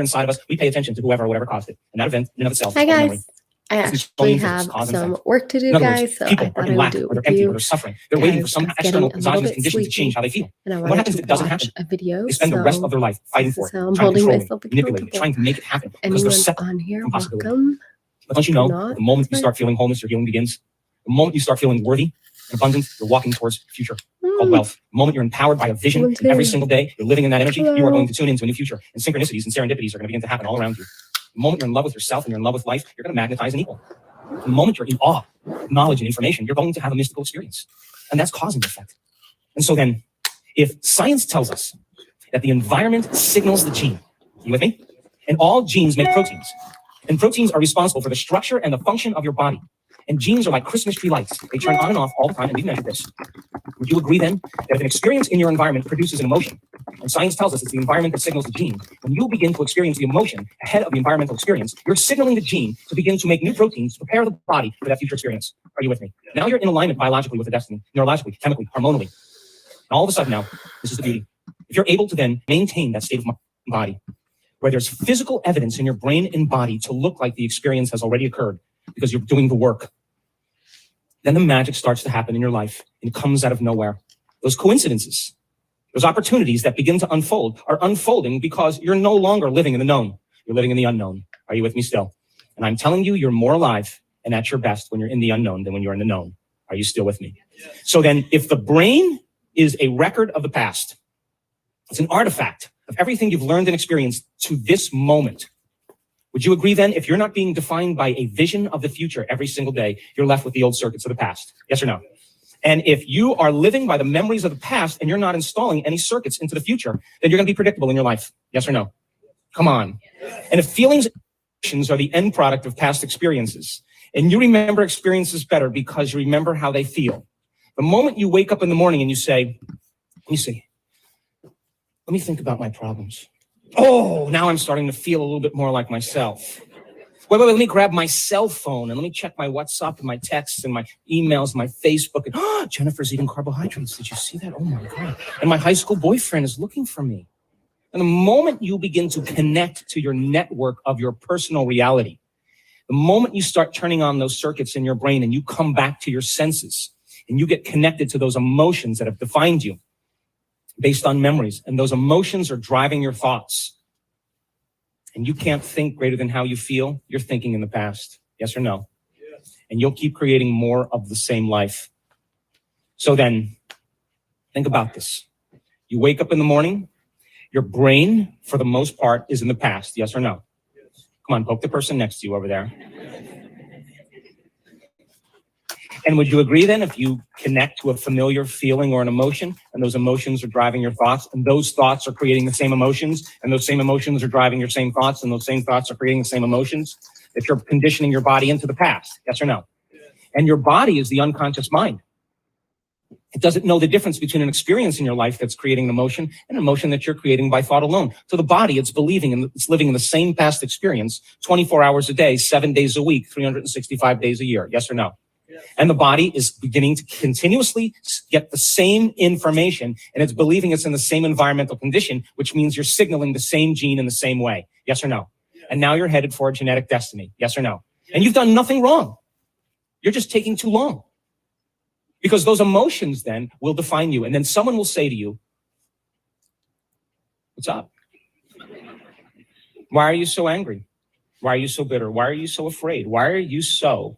inside of us, we pay attention to whoever or whatever caused it. And that event in and of itself Hi is called guys. memory. I actually have some work to do, guys, so I people thought are I in would lack, do or it they're with empty, or you. they're suffering. They're waiting for some external exogenous condition to change how they feel. And I And what wanted happens to if it doesn't watch happen? a video. They spend the rest of their life fighting for it, So I'm trying to holding control myself it, manipulate it, accountable. trying to make it happen because they're Anyone separate on here, from possibility. welcome. But don't you know, Not, the moment you fine. start feeling wholeness, your healing begins. The moment you start feeling worthy and abundant, you're walking towards the future called wealth. The moment you're empowered by a vision, and every single day you're living in that energy, you are going to tune into a new future. And synchronicities and serendipities are going to begin to happen all around you. The moment you're in love with yourself and you're in love with life, you're going to magnetize an equal. The moment you're in awe, knowledge, and information, you're going to have a mystical experience. And that's cause and effect. And so then, if science tells us that the environment signals the gene, you with me? And all genes make proteins. And proteins are responsible for the structure and the function of your body. And genes are like Christmas tree lights. They turn on and off all the time, and we've measured this. Would you agree then that if an experience in your environment produces an emotion, and science tells us it's the environment that signals the gene, when you begin to experience the emotion ahead of the environmental experience, you're signaling the gene to begin to make new proteins to prepare the body for that future experience. Are you with me? Now you're in alignment biologically with the destiny, neurologically, chemically, hormonally. And all of a sudden now, this is the beauty. If you're able to then maintain that state of body, where there's physical evidence in your brain and body to look like the experience has already occurred because you're doing the work, then the magic starts to happen in your life and it comes out of nowhere. Those coincidences, those opportunities that begin to unfold are unfolding because you're no longer living in the known. You're living in the unknown. Are you with me still? And I'm telling you, you're more alive and at your best when you're in the unknown than when you're in the known. Are you still with me? So then if the brain is a record of the past, it's an artifact of everything you've learned and experienced to this moment. Would you agree then, if you're not being defined by a vision of the future every single day, you're left with the old circuits of the past? Yes or no? And if you are living by the memories of the past and you're not installing any circuits into the future, then you're going to be predictable in your life. Yes or no? Come on. And if feelings and emotions are the end product of past experiences, and you remember experiences better because you remember how they feel, the moment you wake up in the morning and you say, let me think about my problems. Oh, now I'm starting to feel a little bit more like myself. Wait, let me grab my cell phone and let me check my WhatsApp and my texts and my emails, and my Facebook. And Jennifer's eating carbohydrates. Did you see that? Oh my God. And my high school boyfriend is looking for me. And the moment you begin to connect to your network of your personal reality, the moment you start turning on those circuits in your brain and you come back to your senses and you get connected to those emotions that have defined you based on memories, and those emotions are driving your thoughts, and you can't think greater than how you feel, you're thinking in the past. Yes or no? Yes. And you'll keep creating more of the same life. So then, think about this. You wake up in the morning, your brain, for the most part, is in the past. Yes or no? Yes. Come on, poke the person next to you over there. And would you agree then, if you connect to a familiar feeling or an emotion, and those emotions are driving your thoughts, and those thoughts are creating the same emotions, and those same emotions are driving your same thoughts, and those same thoughts are creating the same emotions, that you're conditioning your body into the past? Yes or no? Yeah. And your body is the unconscious mind. It doesn't know the difference between an experience in your life that's creating an emotion and an emotion that you're creating by thought alone. So the body, it's believing and it's living in the same past experience 24 hours a day, 7 days a week, 365 days a year. Yes or no? And the body is beginning to continuously get the same information, and it's believing it's in the same environmental condition, which means you're signaling the same gene in the same way. Yes or no? And now you're headed for a genetic destiny. Yes or no? And you've done nothing wrong. You're just taking too long. Because those emotions then will define you. And then someone will say to you, what's up? Why are you so angry? Why are you so bitter? Why are you so afraid? Why are you so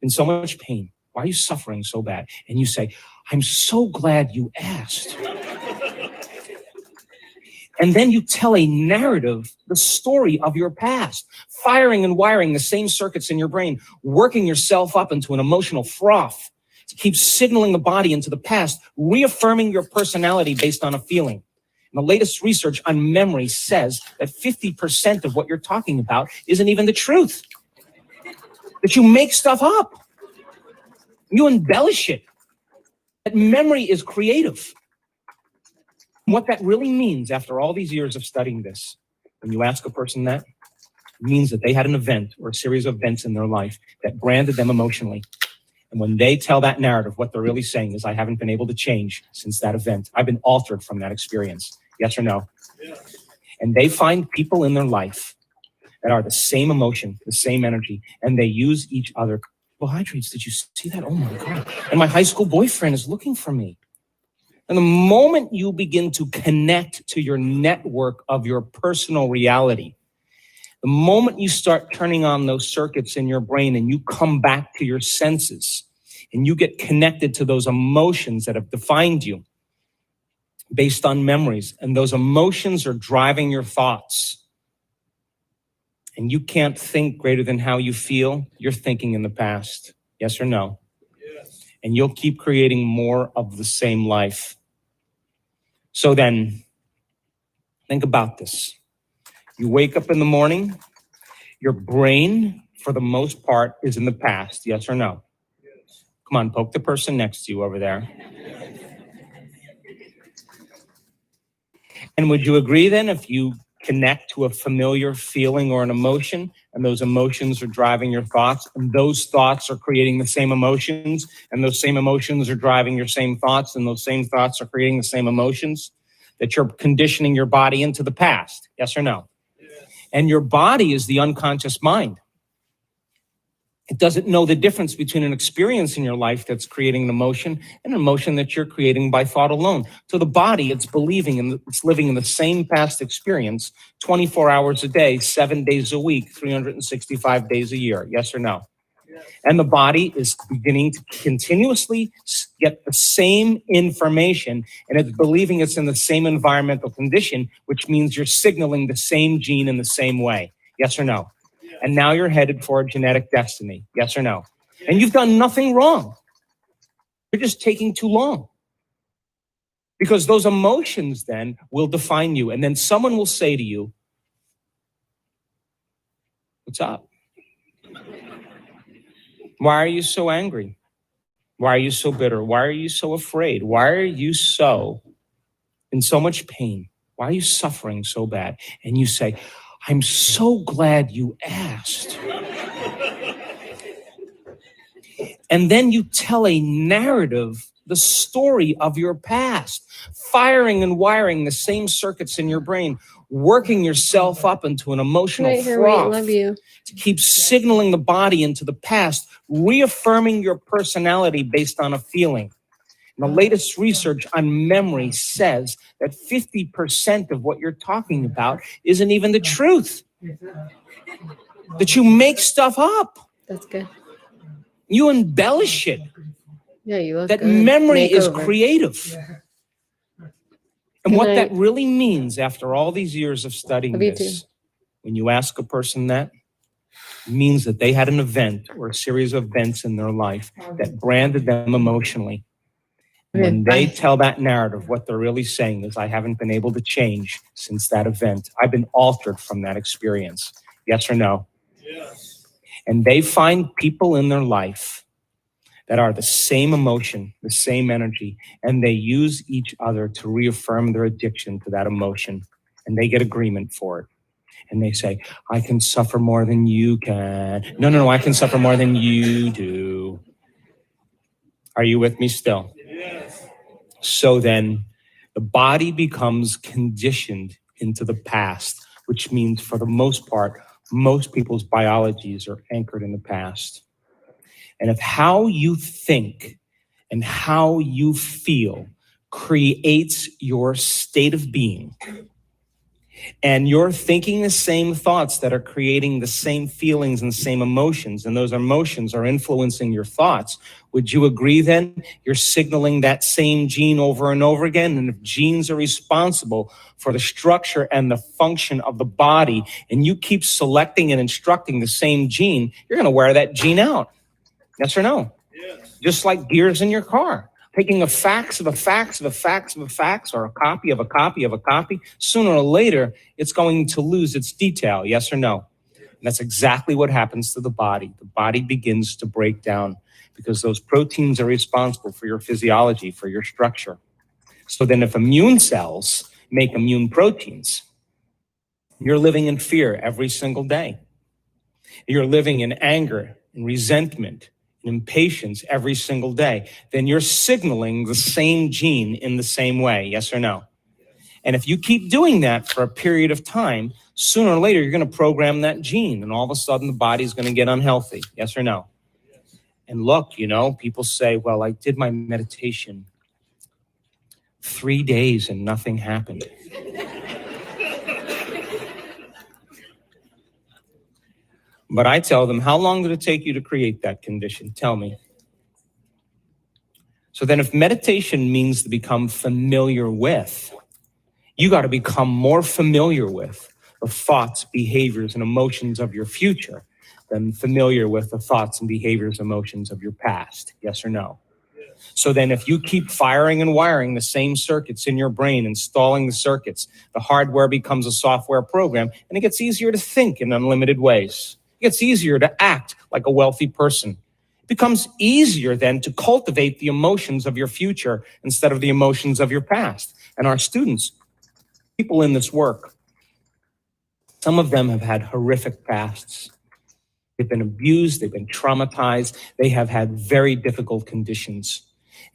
in so much pain? Why are you suffering so bad? And you say, I'm so glad you asked. And then you tell a narrative, the story of your past, firing and wiring the same circuits in your brain, working yourself up into an emotional froth to keep signaling the body into the past, reaffirming your personality based on a feeling. And the latest research on memory says that 50% of what you're talking about isn't even the truth. That you make stuff up. You embellish it. That memory is creative. What that really means after all these years of studying this, when you ask a person that, it means that they had an event or a series of events in their life that branded them emotionally. And when they tell that narrative, what they're really saying is, I haven't been able to change since that event. I've been altered from that experience. Yes or no? Yeah. And they find people in their life that are the same emotion, the same energy, and they use each other. Carbohydrates, did you see that? Oh my God. And my high school boyfriend is looking for me. And the moment you begin to connect to your network of your personal reality, the moment you start turning on those circuits in your brain and you come back to your senses and you get connected to those emotions that have defined you based on memories, and those emotions are driving your thoughts, and you can't think greater than how you feel, you're thinking in the past. Yes or no? Yes. And you'll keep creating more of the same life. So then, think about this. You wake up in the morning, your brain, for the most part, is in the past. Yes or no? Yes. Come on, poke the person next to you over there. And would you agree then, if you connect to a familiar feeling or an emotion, and those emotions are driving your thoughts, and those thoughts are creating the same emotions, and those same emotions are driving your same thoughts, and those same thoughts are creating the same emotions, that you're conditioning your body into the past? Yes or no? Yes. And your body is the unconscious mind. It doesn't know the difference between an experience in your life that's creating an emotion and an emotion that you're creating by thought alone. So the body, it's believing and it's living in the same past experience 24 hours a day, 7 days a week, 365 days a year. Yes or no? Yes. And the body is beginning to continuously get the same information, and it's believing it's in the same environmental condition, which means you're signaling the same gene in the same way. Yes or no? And now you're headed for a genetic destiny. Yes or no? And you've done nothing wrong. You're just taking too long. Because those emotions then will define you. And then someone will say to you, what's up? Why are you so angry? Why are you so bitter? Why are you so afraid? Why are you so in so much pain? Why are you suffering so bad? And you say, I'm so glad you asked. And then you tell a narrative, the story of your past, firing and wiring the same circuits in your brain, working yourself up into an emotional froth to keep signaling the body into the past, reaffirming your personality based on a feeling. And the latest research on memory says that 50% of what you're talking about isn't even the truth. That you make stuff up. That's good. You embellish it. Yeah, you look that good. memory Makeover. is creative. And what that really means after all these years of studying this, when you ask a person that, it means that they had an event or a series of events in their life that branded them emotionally. When they tell that narrative, what they're really saying is, I haven't been able to change since that event. I've been altered from that experience. Yes or no? Yes. And they find people in their life that are the same emotion, the same energy, and they use each other to reaffirm their addiction to that emotion, and they get agreement for it. And they say, I can suffer more than you can. No, I can suffer more than you do. Are you with me still? Yes. So then the body becomes conditioned into the past, which means for the most part, most people's biologies are anchored in the past. And if how you think and how you feel creates your state of being, and you're thinking the same thoughts that are creating the same feelings and same emotions, and those emotions are influencing your thoughts, would you agree then you're signaling that same gene over and over again? And if genes are responsible for the structure and the function of the body, and you keep selecting and instructing the same gene, you're going to wear that gene out. Yes or no? Yes. Just like gears in your car. Taking a fax of a fax of a fax of a fax, or a copy of a copy of a copy, sooner or later, it's going to lose its detail. Yes or no? And that's exactly what happens to the body. The body begins to break down because those proteins are responsible for your physiology, for your structure. So then if immune cells make immune proteins, you're living in fear every single day. You're living in anger and resentment, impatience every single day, then you're signaling the same gene in the same way. Yes or no? And if you keep doing that for a period of time, sooner or later, you're going to program that gene, and all of a sudden the body's going to get unhealthy. Yes or no? And look, people say, well, I did my meditation 3 days and nothing happened. But I tell them, how long did it take you to create that condition? Tell me. So then if meditation means to become familiar with, you got to become more familiar with the thoughts, behaviors, and emotions of your future than familiar with the thoughts and behaviors, emotions of your past. Yes or no? So then if you keep firing and wiring the same circuits in your brain, installing the circuits, the hardware becomes a software program, and it gets easier to think in unlimited ways. It gets easier to act like a wealthy person. It becomes easier then to cultivate the emotions of your future instead of the emotions of your past. And our students, people in this work, some of them have had horrific pasts. They've been abused, they've been traumatized, they have had very difficult conditions,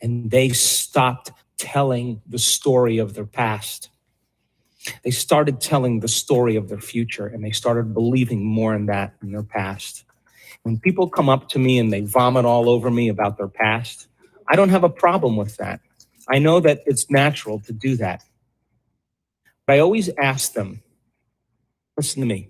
and they stopped telling the story of their past. They started telling the story of their future, and they started believing more in that in their past. When people come up to me and they vomit all over me about their past, I don't have a problem with that. I know that it's natural to do that. But I always ask them, listen to me.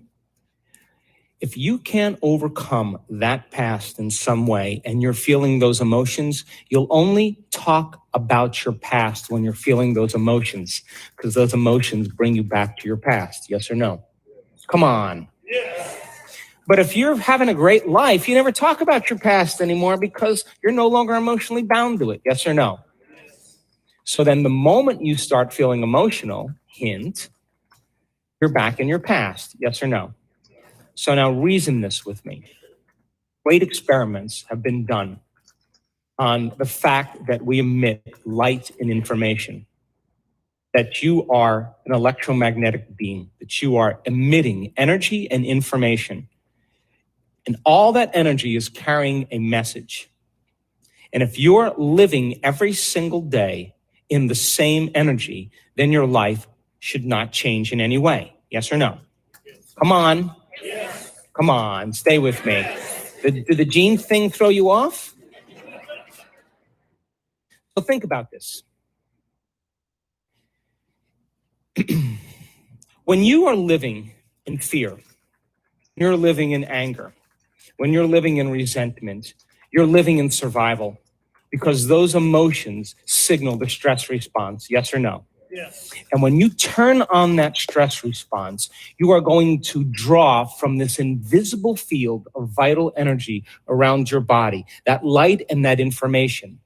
If you can't overcome that past in some way and you're feeling those emotions, you'll only talk about your past when you're feeling those emotions, because those emotions bring you back to your past. Yes or no? Come on. Yes. But if you're having a great life, you never talk about your past anymore because you're no longer emotionally bound to it. Yes or no? So then the moment you start feeling emotional, hint, you're back in your past. Yes or no? So now reason this with me. Great experiments have been done on the fact that we emit light and information, that you are an electromagnetic being, that you are emitting energy and information. And all that energy is carrying a message. And if you're living every single day in the same energy, then your life should not change in any way. Yes or no? Come on. Yes. Come on, stay with me. Did the gene thing throw you off? So think about this. When you are living in fear, you're living in anger, when you're living in resentment, you're living in survival, because those emotions signal the stress response. Yes or no? Yes. And when you turn on that stress response, you are going to draw from this invisible field of vital energy around your body, that light and that information,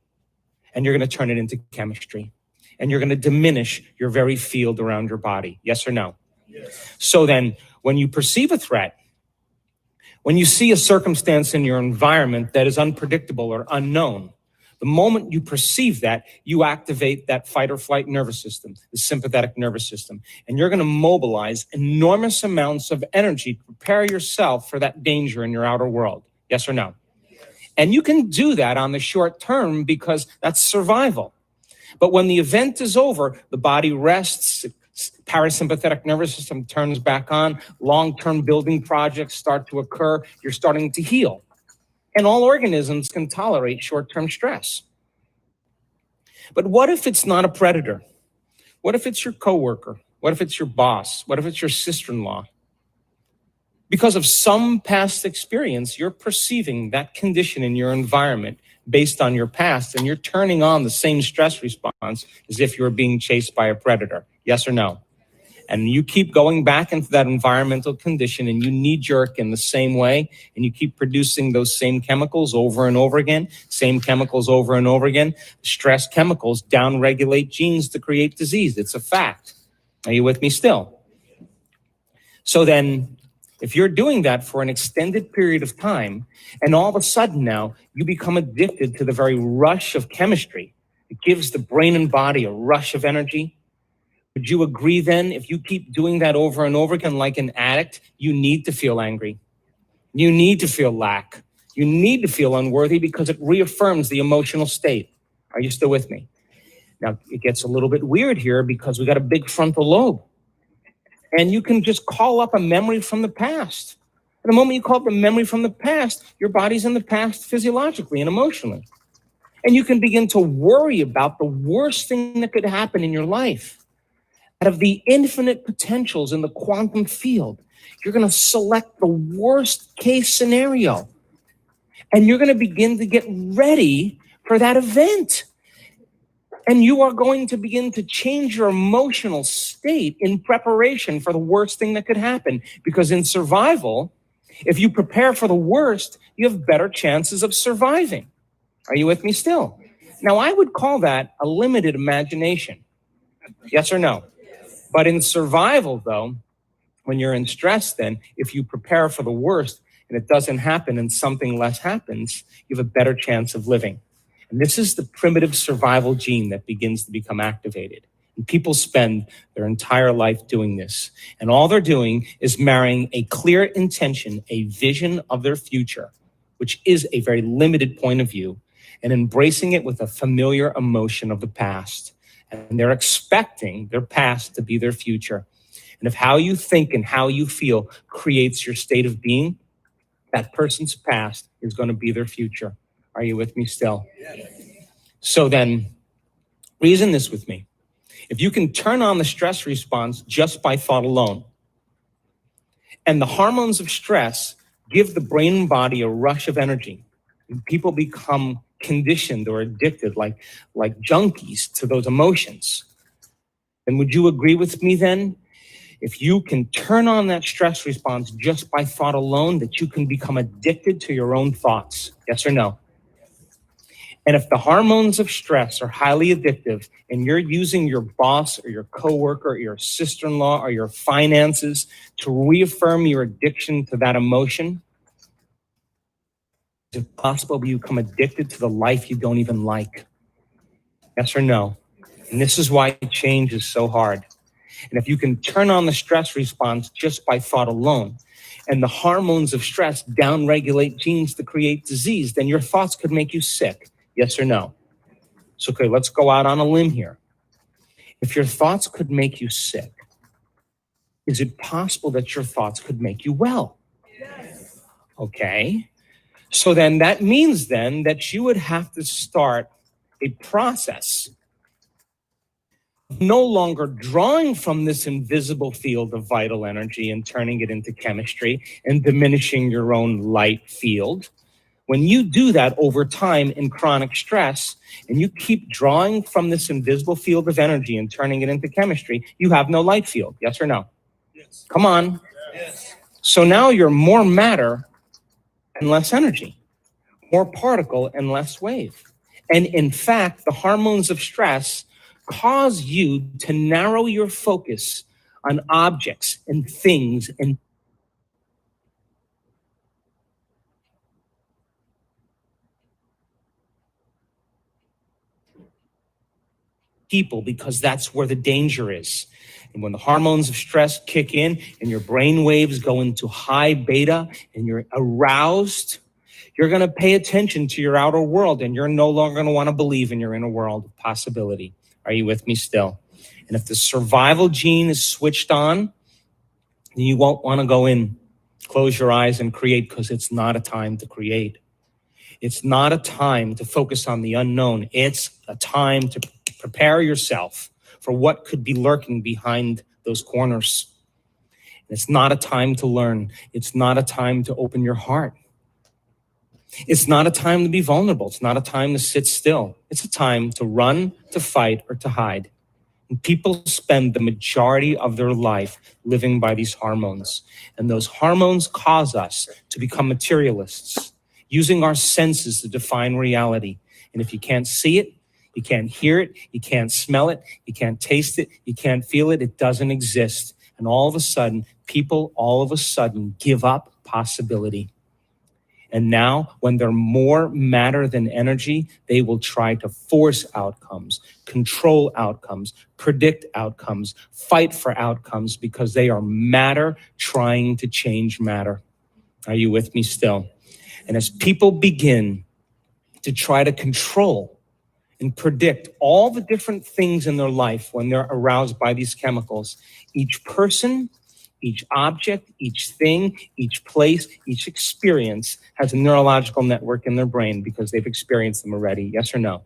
and you're going to turn it into chemistry, and you're going to diminish your very field around your body. Yes or no? Yes. So then when you perceive a threat, when you see a circumstance in your environment that is unpredictable or unknown, the moment you perceive that, you activate that fight or flight nervous system, the sympathetic nervous system, and you're going to mobilize enormous amounts of energy to prepare yourself for that danger in your outer world. Yes or no? And you can do that on the short term because that's survival. But when the event is over, the body rests, parasympathetic nervous system turns back on, long-term building projects start to occur, you're starting to heal. And all organisms can tolerate short-term stress. But what if it's not a predator? What if it's your coworker? What if it's your boss? What if it's your sister-in-law? Because of some past experience, you're perceiving that condition in your environment based on your past, and you're turning on the same stress response as if you were being chased by a predator. Yes or no? And you keep going back into that environmental condition, and you knee-jerk in the same way, and you keep producing those same chemicals over and over again, same chemicals over and over again. Stress chemicals downregulate genes to create disease. It's a fact. Are you with me still? So then, if you're doing that for an extended period of time, and all of a sudden now you become addicted to the very rush of chemistry, it gives the brain and body a rush of energy. Would you agree then, if you keep doing that over and over again like an addict, you need to feel angry. You need to feel lack. You need to feel unworthy because it reaffirms the emotional state. Are you still with me? Now, it gets a little bit weird here because we got a big frontal lobe. And you can just call up a memory from the past. And the moment you call up a memory from the past, your body's in the past physiologically and emotionally. And you can begin to worry about the worst thing that could happen in your life. Out of the infinite potentials in the quantum field, you're going to select the worst case scenario. And you're going to begin to get ready for that event. And you are going to begin to change your emotional state in preparation for the worst thing that could happen. Because in survival, if you prepare for the worst, you have better chances of surviving. Are you with me still? Now, I would call that a limited imagination. Yes or no? But in survival, though, when you're in stress, then if you prepare for the worst and it doesn't happen and something less happens, you have a better chance of living. And this is the primitive survival gene that begins to become activated. And people spend their entire life doing this. And all they're doing is marrying a clear intention, a vision of their future, which is a very limited point of view, and embracing it with a familiar emotion of the past. And they're expecting their past to be their future. And if how you think and how you feel creates your state of being, that person's past is going to be their future. Are you with me still? Yes. So then, reason this with me. If you can turn on the stress response just by thought alone, and the hormones of stress give the brain and body a rush of energy, and people become conditioned or addicted like junkies to those emotions. And would you agree with me then? If you can turn on that stress response just by thought alone, that you can become addicted to your own thoughts. Yes or no? And if the hormones of stress are highly addictive and you're using your boss or your coworker or your sister-in-law or your finances to reaffirm your addiction to that emotion, is it possible you become addicted to the life you don't even like? Yes or no? And this is why change is so hard. And if you can turn on the stress response just by thought alone, and the hormones of stress downregulate genes to create disease, then your thoughts could make you sick. Yes or no? So, okay, let's go out on a limb here. If your thoughts could make you sick, is it possible that your thoughts could make you well? Yes. Okay. So then that means then that you would have to start a process no longer drawing from this invisible field of vital energy and turning it into chemistry and diminishing your own light field. When you do that over time in chronic stress and you keep drawing from this invisible field of energy and turning it into chemistry, you have no light field. Yes or no? Yes. Come on. Yes. So now you're more matter and less energy, more particle and less wave. And in fact, the hormones of stress cause you to narrow your focus on objects and things and people, because that's where the danger is. And when the hormones of stress kick in and your brain waves go into high beta and you're aroused, you're going to pay attention to your outer world and you're no longer going to want to believe in your inner world of possibility. Are you with me still? And if the survival gene is switched on, then you won't want to go in, close your eyes and create, because it's not a time to create. It's not a time to focus on the unknown. It's a time to prepare yourself for what could be lurking behind those corners. It's not a time to learn. It's not a time to open your heart. It's not a time to be vulnerable. It's not a time to sit still. It's a time to run, to fight, or to hide. And people spend the majority of their life living by these hormones. And those hormones cause us to become materialists, using our senses to define reality. And if you can't see it, you can't hear it, you can't smell it, you can't taste it, you can't feel it, it doesn't exist. And all of a sudden, people all of a sudden give up possibility. And now, when they're more matter than energy, they will try to force outcomes, control outcomes, predict outcomes, fight for outcomes, because they are matter trying to change matter. Are you with me still? And as people begin to try to control and predict all the different things in their life when they're aroused by these chemicals. Each person, each object, each thing, each place, each experience has a neurological network in their brain because they've experienced them already, yes or no?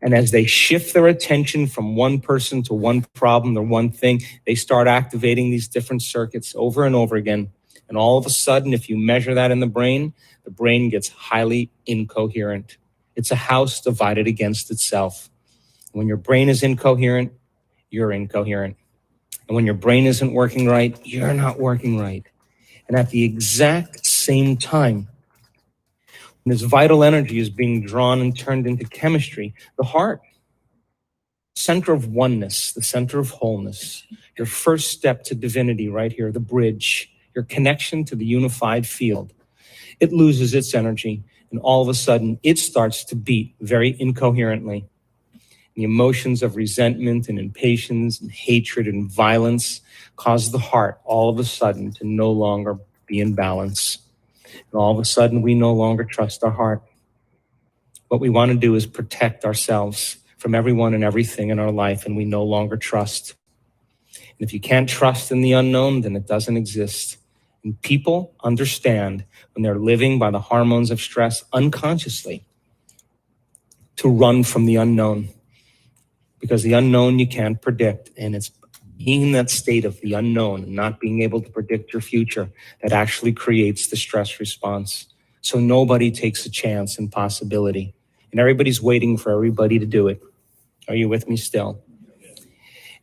And as they shift their attention from one person to one problem or one thing, they start activating these different circuits over and over again. And all of a sudden, if you measure that in the brain gets highly incoherent. It's a house divided against itself. When your brain is incoherent, you're incoherent. And when your brain isn't working right, you're not working right. And at the exact same time, when this vital energy is being drawn and turned into chemistry, the heart, center of oneness, the center of wholeness, your first step to divinity right here, the bridge, your connection to the unified field, it loses its energy. And all of a sudden, it starts to beat very incoherently. The emotions of resentment and impatience and hatred and violence cause the heart all of a sudden to no longer be in balance. And all of a sudden, we no longer trust our heart. What we want to do is protect ourselves from everyone and everything in our life, and we no longer trust. And if you can't trust in the unknown, then it doesn't exist. And people understand when they're living by the hormones of stress unconsciously to run from the unknown. Because the unknown you can't predict, and it's being in that state of the unknown and not being able to predict your future that actually creates the stress response. So nobody takes a chance and possibility, and everybody's waiting for everybody to do it. Are you with me still?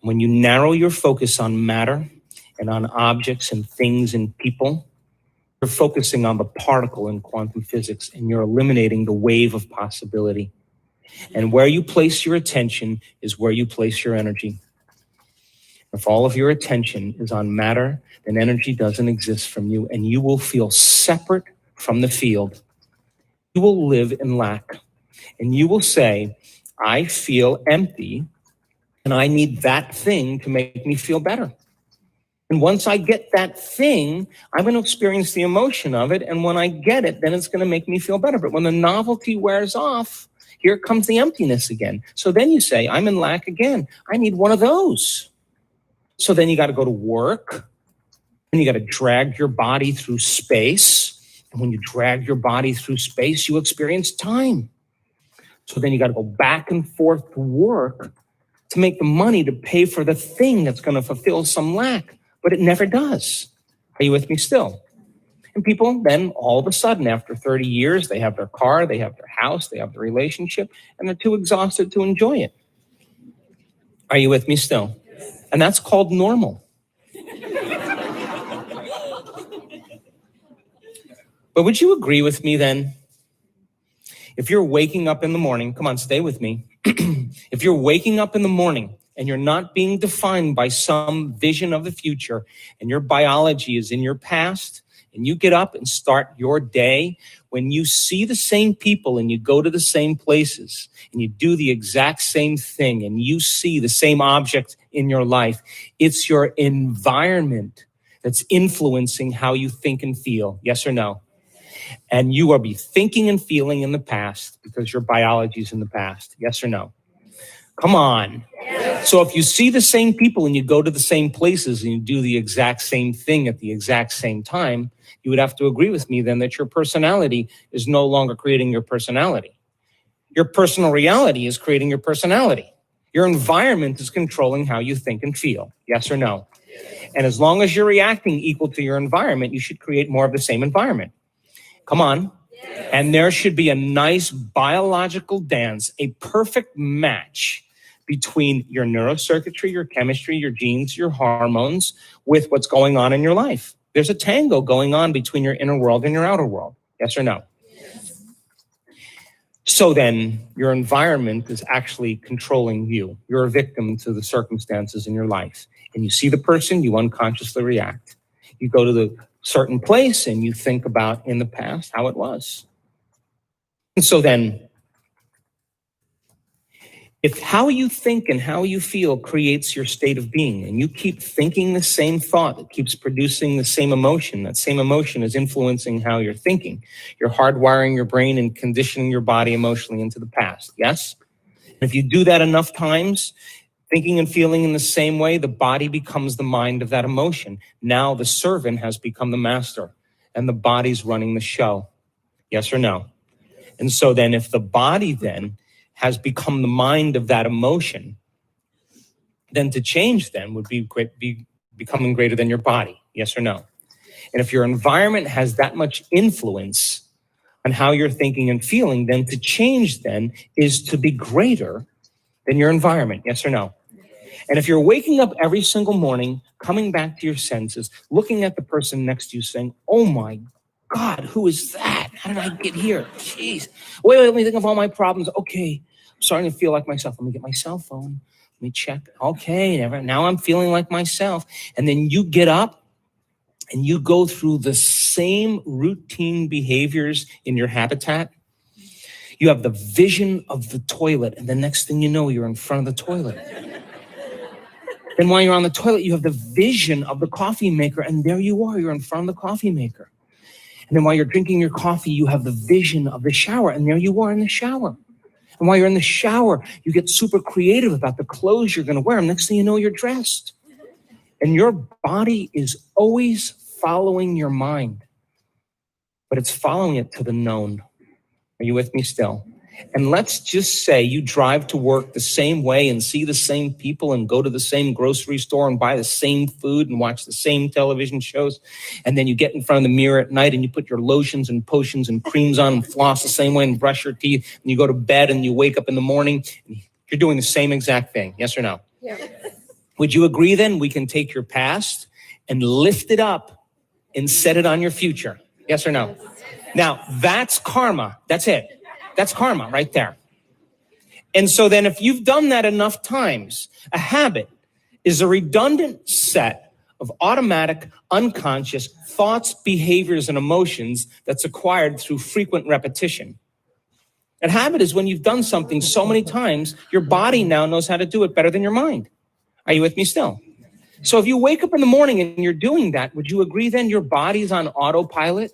When you narrow your focus on matter and on objects and things and people, you're focusing on the particle in quantum physics, and you're eliminating the wave of possibility. And where you place your attention is where you place your energy. If all of your attention is on matter, then energy doesn't exist from you, and you will feel separate from the field. You will live in lack, and you will say, I feel empty, and I need that thing to make me feel better. And once I get that thing, I'm going to experience the emotion of it, and when I get it, then it's going to make me feel better. But when the novelty wears off, here comes the emptiness again. So then you say, I'm in lack again. I need one of those. So then you got to go to work, and you got to drag your body through space. And when you drag your body through space, you experience time. So then you got to go back and forth to work to make the money to pay for the thing that's going to fulfill some lack. But it never does. Are you with me still? And people then all of a sudden, after 30 years, they have their car, they have their house, they have their relationship, and they're too exhausted to enjoy it. Are you with me still? And that's called normal. But would you agree with me then? If you're waking up in the morning, come on, stay with me. If you're waking up in the morning and you're not being defined by some vision of the future, and your biology is in your past, and you get up and start your day, when you see the same people and you go to the same places and you do the exact same thing and you see the same object in your life, it's your environment that's influencing how you think and feel. Yes or no? And you will be thinking and feeling in the past because your biology is in the past. Yes or no? Come on. Yes. So if you see the same people and you go to the same places and you do the exact same thing at the exact same time, you would have to agree with me then that your personality is no longer creating your personality. Your personal reality is creating your personality. Your environment is controlling how you think and feel. Yes or no? Yes. And as long as you're reacting equal to your environment, you should create more of the same environment. Come on. Yes. And there should be a nice biological dance, a perfect match between your neurocircuitry, your chemistry, your genes, your hormones, with what's going on in your life. There's a tango going on between your inner world and your outer world. Yes or no? Yes. So then your environment is actually controlling you. You're a victim to the circumstances in your life. And you see the person, you unconsciously react. You go to the certain place and you think about in the past how it was. And so then, if how you think and how you feel creates your state of being, and you keep thinking the same thought, it keeps producing the same emotion, that same emotion is influencing how you're thinking. You're hardwiring your brain and conditioning your body emotionally into the past. Yes? If you do that enough times, thinking and feeling in the same way, the body becomes the mind of that emotion. Now the servant has become the master and the body's running the show. Yes or no? And so then if the body then has become the mind of that emotion, then to change then would be becoming greater than your body. Yes or no? And if your environment has that much influence on how you're thinking and feeling, then to change then is to be greater than your environment. Yes or no? And if you're waking up every single morning, coming back to your senses, looking at the person next to you saying, oh my God, who is that? How did I get here? Jeez. Wait, let me think of all my problems. Okay, I'm starting to feel like myself. Let me get my cell phone. Let me check. Okay, now I'm feeling like myself. And then you get up and you go through the same routine behaviors in your habitat. You have the vision of the toilet, and the next thing you know, you're in front of the toilet. Then while you're on the toilet, you have the vision of the coffee maker, and there you are, you're in front of the coffee maker. And then while you're drinking your coffee, you have the vision of the shower, and there you are in the shower. And while you're in the shower, you get super creative about the clothes you're gonna wear, and next thing you know, you're dressed. And your body is always following your mind, but it's following it to the known. Are you with me still? And let's just say you drive to work the same way and see the same people and go to the same grocery store and buy the same food and watch the same television shows. And then you get in front of the mirror at night and you put your lotions and potions and creams on and floss the same way and brush your teeth. And you go to bed and you wake up in the morning and you're doing the same exact thing. Yes or no? Yeah. Would you agree then we can take your past and lift it up and set it on your future? Yes or no? Now, that's karma. That's it. That's karma right there. And so then if you've done that enough times, a habit is a redundant set of automatic, unconscious thoughts, behaviors, and emotions that's acquired through frequent repetition. A habit is when you've done something so many times, your body now knows how to do it better than your mind. Are you with me still? So if you wake up in the morning and you're doing that, would you agree then your body's on autopilot?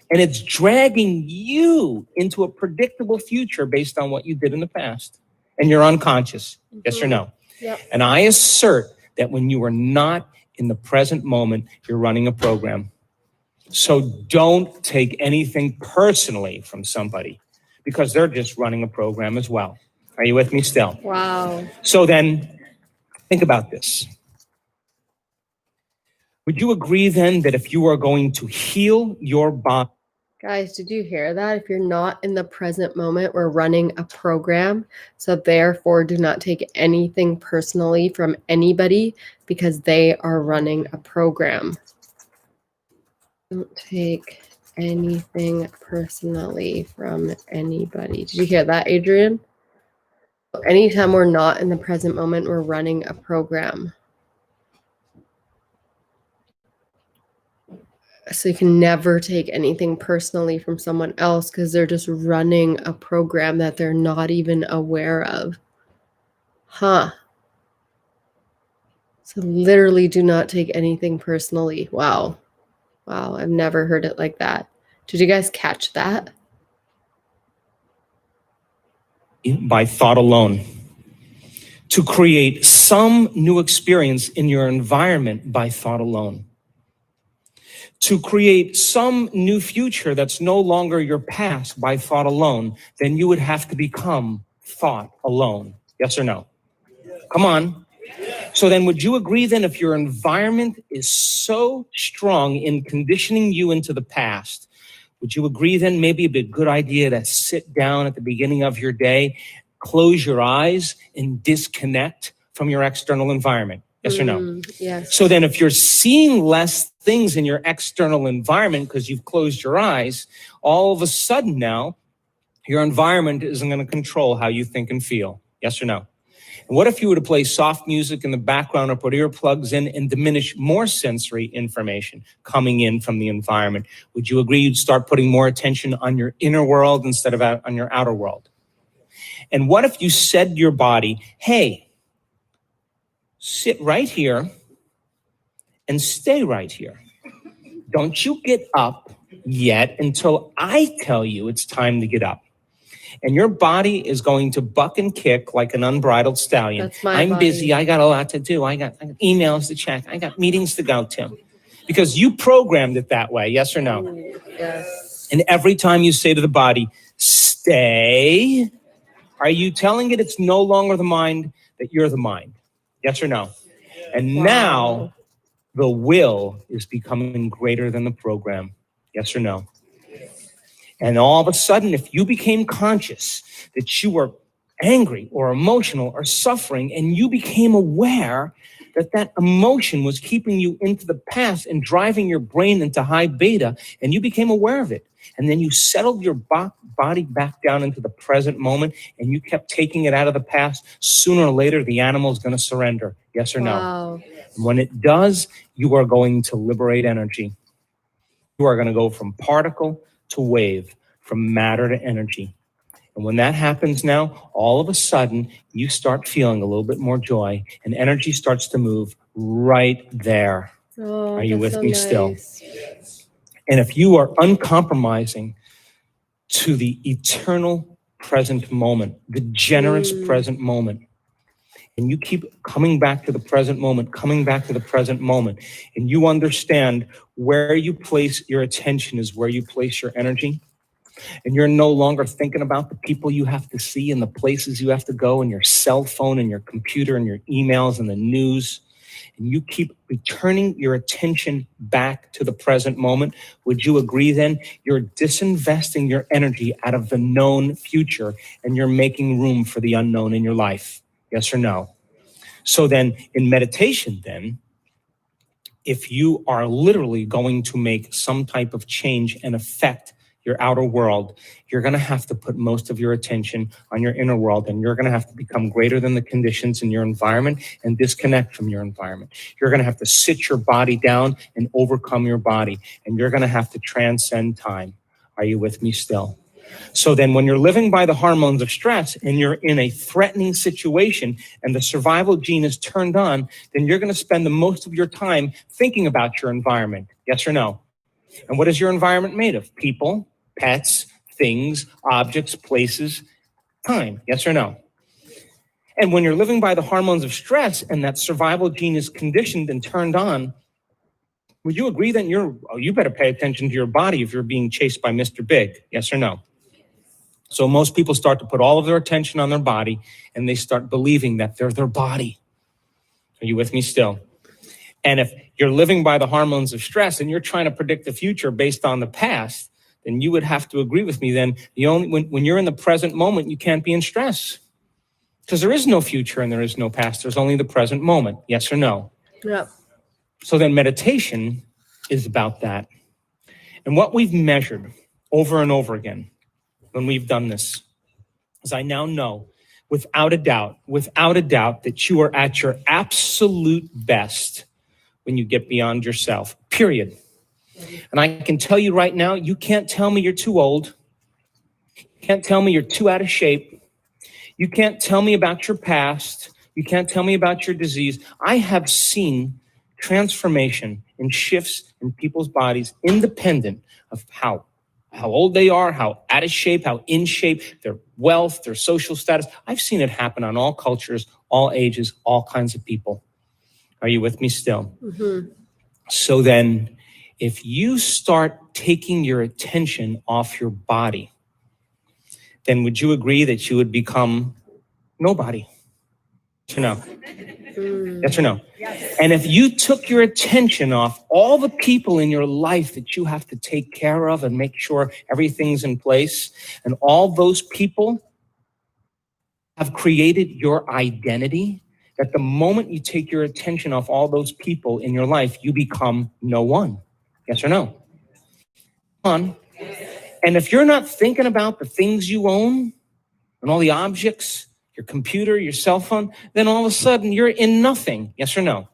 And it's dragging you into a predictable future based on what you did in the past. And you're unconscious. Yes or no? Yep. And I assert that when you are not in the present moment, you're running a program. So don't take anything personally from somebody because they're just running a program as well. Are you with me still? Wow. So then think about this. Would you agree then that if you are going to heal your body, Guys, did you hear that? If you're not in the present moment, we're running a program. So therefore, do not take anything personally from anybody because they are running a program. Don't take anything personally from anybody. Did you hear that, Adrian? Anytime we're not in the present moment, we're running a program. So you can never take anything personally from someone else because they're just running a program that they're not even aware of. Huh. So literally do not take anything personally. Wow. Wow. I've never heard it like that. Did you guys catch that? by thought alone, to create some new experience in your environment by thought alone, to create some new future that's no longer your past by thought alone, then you would have to become thought alone. Yes or no? Come on. So then would you agree then if your environment is so strong in conditioning you into the past, would you agree then maybe it'd be a good idea to sit down at the beginning of your day, close your eyes and disconnect from your external environment? Yes or no? Yes. So then if you're seeing less things in your external environment because you've closed your eyes, all of a sudden now, your environment isn't going to control how you think and feel. Yes or no? And what if you were to play soft music in the background or put earplugs in and diminish more sensory information coming in from the environment? Would you agree you'd start putting more attention on your inner world instead of on your outer world? And what if you said to your body, hey, sit right here and stay right here. Don't you get up yet until I tell you it's time to get up. And your body is going to buck and kick like an unbridled stallion. That's my I'm body. busy. I got a lot to do. I got emails to check. I got meetings to go to. Because you programmed it that way, yes or no? Yes. And every time you say to the body, stay, are you telling it it's no longer the mind, that you're the mind? Yes or no? And now the will is becoming greater than the program. Yes or no? And all of a sudden, if you became conscious that you were angry or emotional or suffering, and you became aware that that emotion was keeping you into the past and driving your brain into high beta, and you became aware of it, and then you settled your body back down into the present moment, and you kept taking it out of the past, sooner or later, the animal is going to surrender. Yes or no? And when it does, you are going to liberate energy. You are going to go from particle to wave, from matter to energy. And when that happens now, all of a sudden, you start feeling a little bit more joy, and energy starts to move right there. Are you with me still? And if you are uncompromising to the eternal present moment, the generous present moment, and you keep coming back to the present moment, coming back to the present moment, and you understand where you place your attention is where you place your energy, and you're no longer thinking about the people you have to see and the places you have to go and your cell phone and your computer and your emails and the news, and you keep returning your attention back to the present moment, would you agree then you're disinvesting your energy out of the known future and you're making room for the unknown in your life? Yes or no? So then in meditation then, if you are literally going to make some type of change and affect your outer world, you're going to have to put most of your attention on your inner world, and you're going to have to become greater than the conditions in your environment and disconnect from your environment. You're going to have to sit your body down and overcome your body, and you're going to have to transcend time. Are you with me still? So then when you're living by the hormones of stress and you're in a threatening situation and the survival gene is turned on, then you're going to spend the most of your time thinking about your environment. Yes or no? And what is your environment made of? People, pets, things, objects, places, time. Yes or no? And when you're living by the hormones of stress and that survival gene is conditioned and turned on, would you agree that you better pay attention to your body if you're being chased by Mr. Big? Yes or no? So most people start to put all of their attention on their body, and they start believing that they're their body. Are you with me still? And if you're living by the hormones of stress and you're trying to predict the future based on the past, then you would have to agree with me then when you're in the present moment, you can't be in stress. Because there is no future and there is no past. There's only the present moment. Yes or no? Yep. So then meditation is about that. And what we've measured over and over again when we've done this is I now know without a doubt that you are at your absolute best when you get beyond yourself, period. And I can tell you right now, you can't tell me you're too old. You can't tell me you're too out of shape. You can't tell me about your past. You can't tell me about your disease. I have seen transformation and shifts in people's bodies independent of how old they are, how out of shape, how in shape, their wealth, their social status. I've seen it happen on all cultures, all ages, all kinds of people. Are you with me still? Mm-hmm. So then, if you start taking your attention off your body, then would you agree that you would become nobody? Yes or no? Yes or no? Yes. And if you took your attention off all the people in your life that you have to take care of and make sure everything's in place, and all those people have created your identity, that the moment you take your attention off all those people in your life, you become no one. Yes or no? And if you're not thinking about the things you own and all the objects, your computer, your cell phone, then all of a sudden you're in nothing. Yes or no?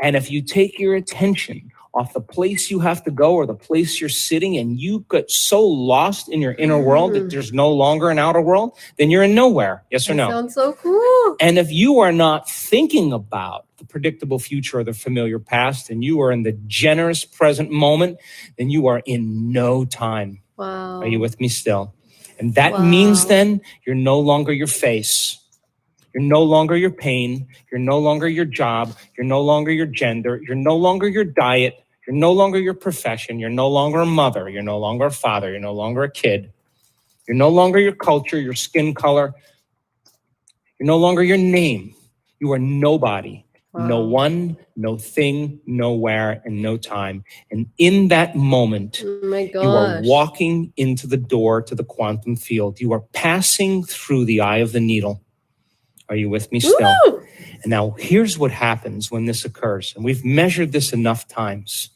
And if you take your attention off the place you have to go or the place you're sitting and you get so lost in your inner world that there's no longer an outer world, then you're in nowhere. Yes or no? Sounds so cool. And if you are not thinking about the predictable future or the familiar past, and you are in the generous present moment, then you are in no time. Wow. Are you with me still? And that means then you're no longer your face. You're no longer your pain. You're no longer your job. You're no longer your gender. You're no longer your diet. You're no longer your profession. You're no longer a mother. You're no longer a father. You're no longer a kid. You're no longer your culture, your skin color. You're no longer your name. You are nobody. No one, no thing, nowhere, and no time. And in that moment, you are walking into the door to the quantum field. You are passing through the eye of the needle. Are you with me still? Woo! And now here's what happens when this occurs. And we've measured this enough times.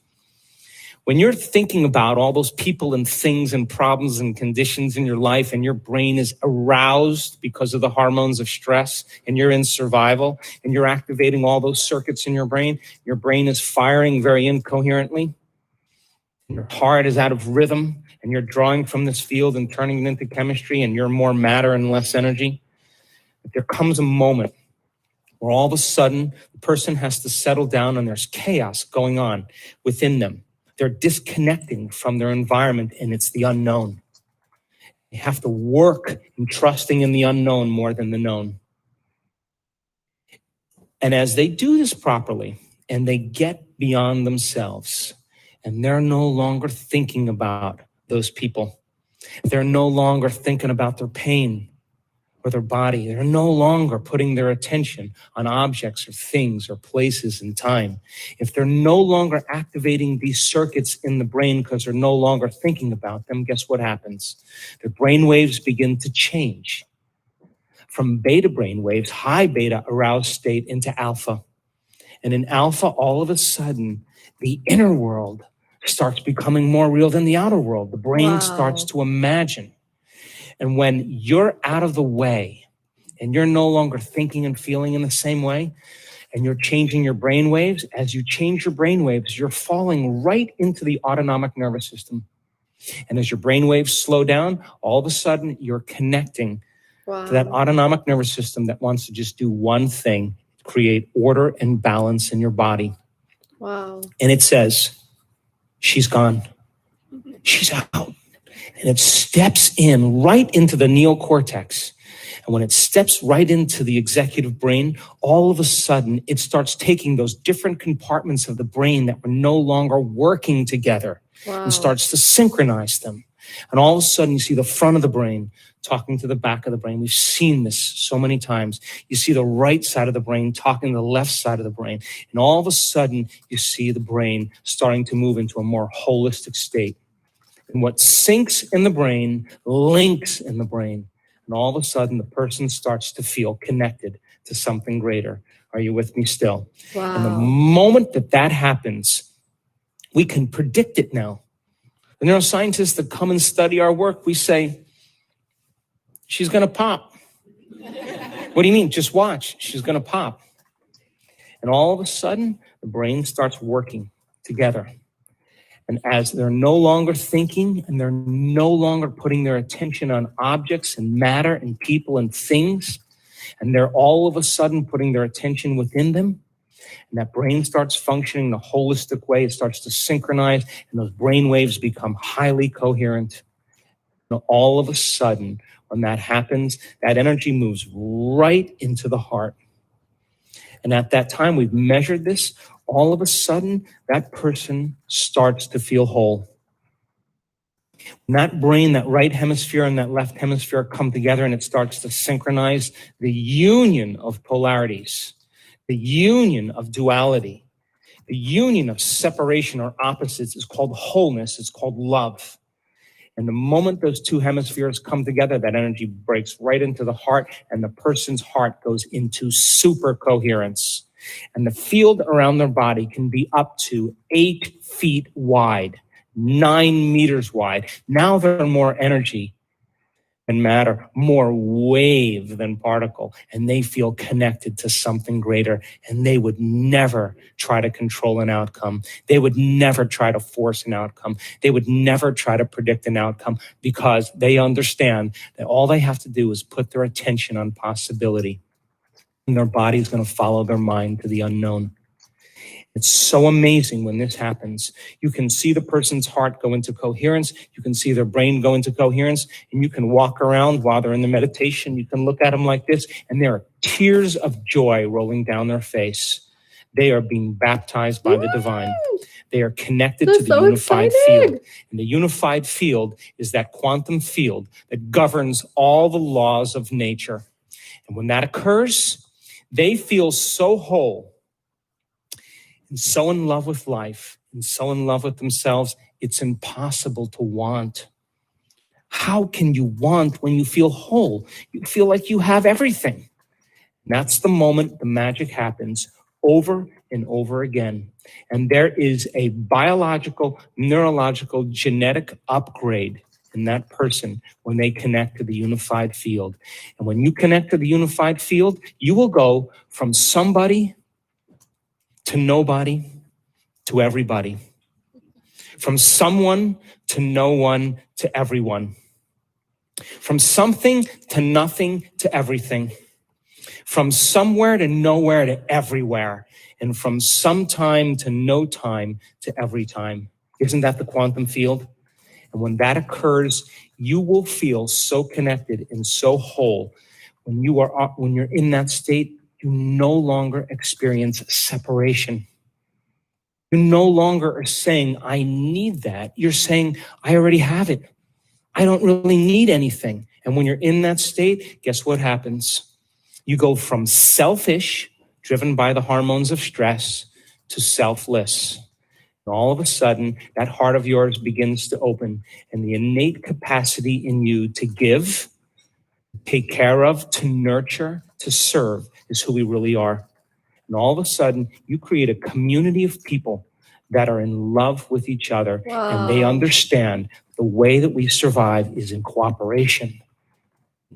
When you're thinking about all those people and things and problems and conditions in your life, and your brain is aroused because of the hormones of stress, and you're in survival, and you're activating all those circuits in your brain is firing very incoherently. Your heart is out of rhythm, and you're drawing from this field and turning it into chemistry, and you're more matter and less energy. But there comes a moment where all of a sudden the person has to settle down, and there's chaos going on within them. They're disconnecting from their environment, and it's the unknown. They have to work in trusting in the unknown more than the known. And as they do this properly, and they get beyond themselves, and they're no longer thinking about those people, they're no longer thinking about their pain or their body. They're no longer putting their attention on objects or things or places and time. If they're no longer activating these circuits in the brain because they're no longer thinking about them, guess what happens? Their brain waves begin to change from beta brain waves, high beta aroused state, into alpha. And in alpha, all of a sudden, the inner world starts becoming more real than the outer world. The brain starts to imagine. And when you're out of the way and you're no longer thinking and feeling in the same way, and you're changing your brain waves, as you change your brain waves, you're falling right into the autonomic nervous system. And as your brain waves slow down, all of a sudden you're connecting to that autonomic nervous system that wants to just do one thing: create order and balance in your body. And it says, she's gone. She's out. And it steps in right into the neocortex. And when it steps right into the executive brain, all of a sudden, it starts taking those different compartments of the brain that were no longer working together and starts to synchronize them. And all of a sudden, you see the front of the brain talking to the back of the brain. We've seen this so many times. You see the right side of the brain talking to the left side of the brain. And all of a sudden, you see the brain starting to move into a more holistic state. And what syncs in the brain links in the brain. And all of a sudden, the person starts to feel connected to something greater. Are you with me still? And the moment that happens, we can predict it now. The neuroscientists that come and study our work, we say, she's going to pop. What do you mean? Just watch. She's going to pop. And all of a sudden, the brain starts working together. And as they're no longer thinking and they're no longer putting their attention on objects and matter and people and things, and they're all of a sudden putting their attention within them, and that brain starts functioning in a holistic way, it starts to synchronize, and those brain waves become highly coherent. And all of a sudden, when that happens, that energy moves right into the heart. And at that time, we've measured this. All of a sudden, that person starts to feel whole. When that brain, that right hemisphere and that left hemisphere come together and it starts to synchronize, the union of polarities, the union of duality, the union of separation or opposites is called wholeness. It's called love. And the moment those two hemispheres come together, that energy breaks right into the heart, and the person's heart goes into super coherence. And the field around their body can be up to 8 feet wide, 9 meters wide. Now they're more energy than matter, more wave than particle, and they feel connected to something greater, and they would never try to control an outcome. They would never try to force an outcome. They would never try to predict an outcome, because they understand that all they have to do is put their attention on possibility, and their body is going to follow their mind to the unknown. It's so amazing when this happens. You can see the person's heart go into coherence. You can see their brain go into coherence. And you can walk around while they're in the meditation. You can look at them like this. And there are tears of joy rolling down their face. They are being baptized by the divine. They are connected to the unified field. And the unified field is that quantum field that governs all the laws of nature. And when that occurs, they feel so whole and so in love with life and so in love with themselves, it's impossible to want. How can you want when you feel whole? You feel like you have everything. And that's the moment the magic happens over and over again. And there is a biological, neurological, genetic upgrade in that person when they connect to the unified field. And when you connect to the unified field, you will go from somebody to nobody, to everybody. From someone to no one, to everyone. From something to nothing, to everything. From somewhere to nowhere, to everywhere. And from sometime to no time, to every time. Isn't that the quantum field? And when that occurs, you will feel so connected and so whole. When you're in that state, you no longer experience separation. You no longer are saying, I need that. You're saying, I already have it. I don't really need anything. And when you're in that state, guess what happens? You go from selfish, driven by the hormones of stress, to selfless. And all of a sudden, that heart of yours begins to open, and the innate capacity in you to give, take care of, to nurture, to serve is who we really are. And all of a sudden, you create a community of people that are in love with each other. Wow. And they understand the way that we survive is in cooperation,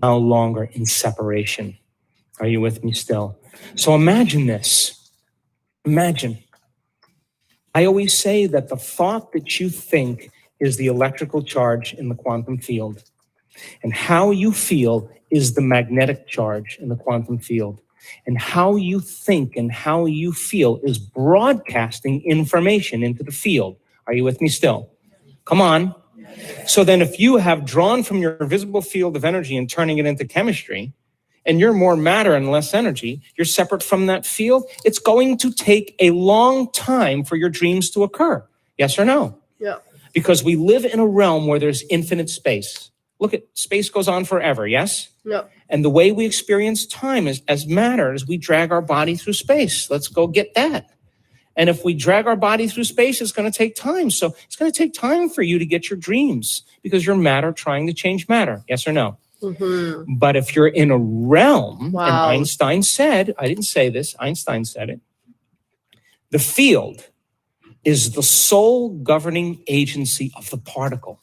no longer in separation. Are you with me still? So imagine this. Imagine. I always say that the thought that you think is the electrical charge in the quantum field. And how you feel is the magnetic charge in the quantum field. And how you think and how you feel is broadcasting information into the field. Are you with me still? Come on. So then if you have drawn from your visible field of energy and turning it into chemistry, and you're more matter and less energy, you're separate from that field, it's going to take a long time for your dreams to occur. Yes or no? Yeah. Because we live in a realm where there's infinite space. Look at space goes on forever, yes? No. And the way we experience time is as matter is we drag our body through space. Let's go get that. And if we drag our body through space, it's going to take time. So it's going to take time for you to get your dreams because you're matter trying to change matter. Yes or no? Mm-hmm. But if you're in a realm, wow. And Einstein said, I didn't say this, Einstein said it, the field is the sole governing agency of the particle.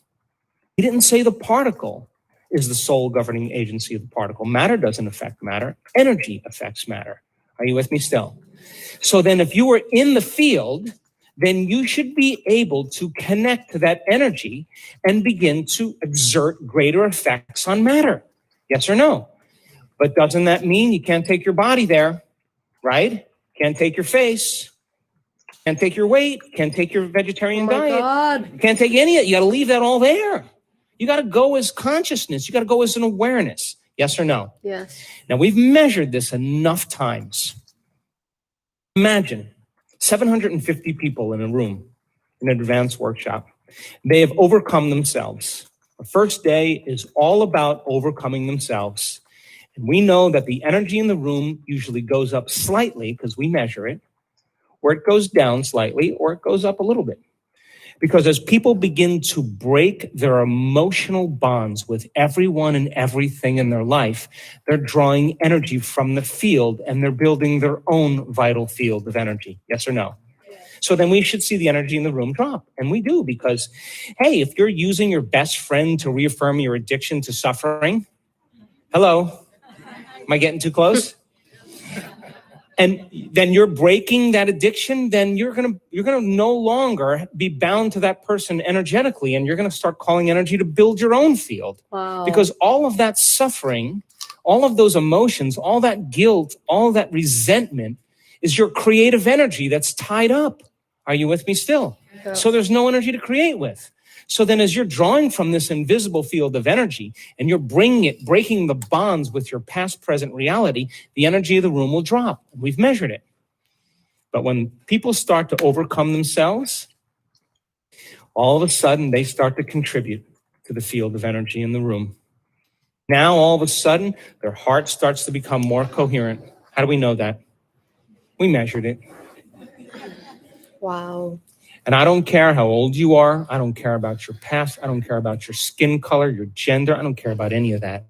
He didn't say the particle is the sole governing agency of the particle. Matter doesn't affect matter. Energy affects matter. Are you with me still? So then if you were in the field, then you should be able to connect to that energy and begin to exert greater effects on matter. Yes or no? But doesn't that mean you can't take your body there, right? Can't take your face, can't take your weight, can't take your vegetarian diet. God. Can't take any of it. You got to leave that all there. You got to go as consciousness. You got to go as an awareness. Yes or no? Yes. Now, we've measured this enough times. Imagine 750 people in a room in an advanced workshop. They have overcome themselves. The first day is all about overcoming themselves. And we know that the energy in the room usually goes up slightly because we measure it, or it goes down slightly, or it goes up a little bit. Because as people begin to break their emotional bonds with everyone and everything in their life, they're drawing energy from the field and they're building their own vital field of energy. Yes or no? Yeah. So then we should see the energy in the room drop. And we do because, hey, if you're using your best friend to reaffirm your addiction to suffering, hello, am I getting too close? And then you're breaking that addiction, then you're gonna no longer be bound to that person energetically, and you're gonna start calling energy to build your own field. Wow. Because all of that suffering, all of those emotions, all that guilt, all that resentment is your creative energy that's tied up. Are you with me still? Yeah. So there's no energy to create with. So then as you're drawing from this invisible field of energy and you're breaking the bonds with your past, present reality, the energy of the room will drop. We've measured it. But when people start to overcome themselves, all of a sudden they start to contribute to the field of energy in the room. Now, all of a sudden, their heart starts to become more coherent. How do we know that? We measured it. Wow. And I don't care how old you are. I don't care about your past. I don't care about your skin color, your gender. I don't care about any of that.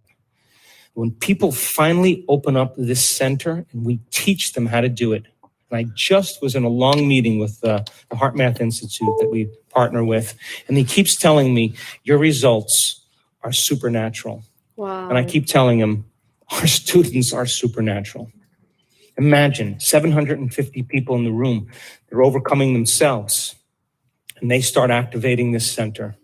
When people finally open up this center and we teach them how to do it. And I just was in a long meeting with the Heart Math Institute that we partner with. And he keeps telling me, your results are supernatural. Wow. And I keep telling him, our students are supernatural. Imagine 750 people in the room. They're overcoming themselves. And they start activating this center,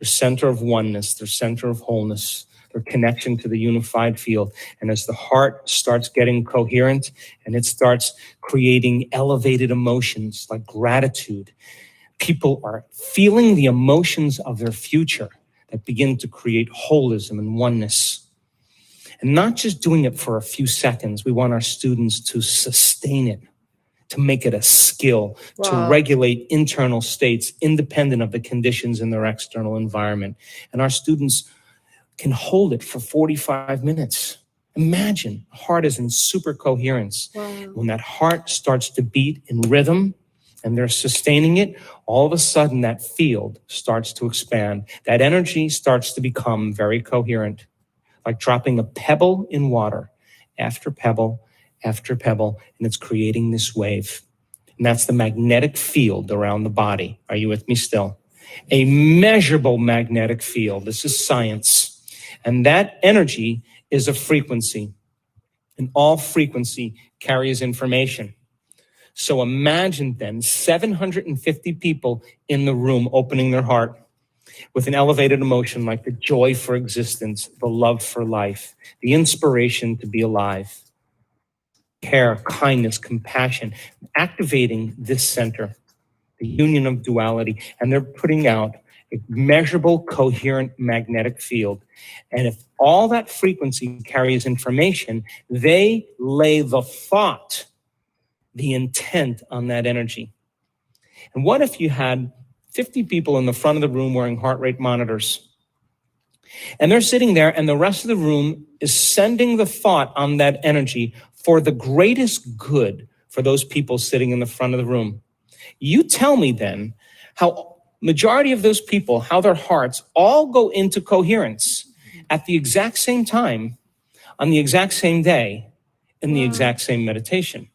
their center of oneness, their center of wholeness, their connection to the unified field. And as the heart starts getting coherent and it starts creating elevated emotions like gratitude, people are feeling the emotions of their future that begin to create holism and oneness. And not just doing it for a few seconds. We want our students to sustain it, to make it a skill, to regulate internal states independent of the conditions in their external environment. And our students can hold it for 45 minutes. Imagine, heart is in super coherence. Wow. When that heart starts to beat in rhythm and they're sustaining it, all of a sudden that field starts to expand. That energy starts to become very coherent, like dropping a pebble in water after pebble, and it's creating this wave. And that's the magnetic field around the body. Are you with me still? A measurable magnetic field. This is science. And that energy is a frequency. And all frequency carries information. So imagine then 750 people in the room opening their heart with an elevated emotion like the joy for existence, the love for life, the inspiration to be alive. Care, kindness, compassion, activating this center, the union of duality, and they're putting out a measurable, coherent magnetic field. And if all that frequency carries information, they lay the thought, the intent on that energy. And what if you had 50 people in the front of the room wearing heart rate monitors? And they're sitting there and the rest of the room is sending the thought on that energy for the greatest good for those people sitting in the front of the room. You tell me then how majority of those people, how their hearts all go into coherence at the exact same time, on the exact same day, in the exact same meditation.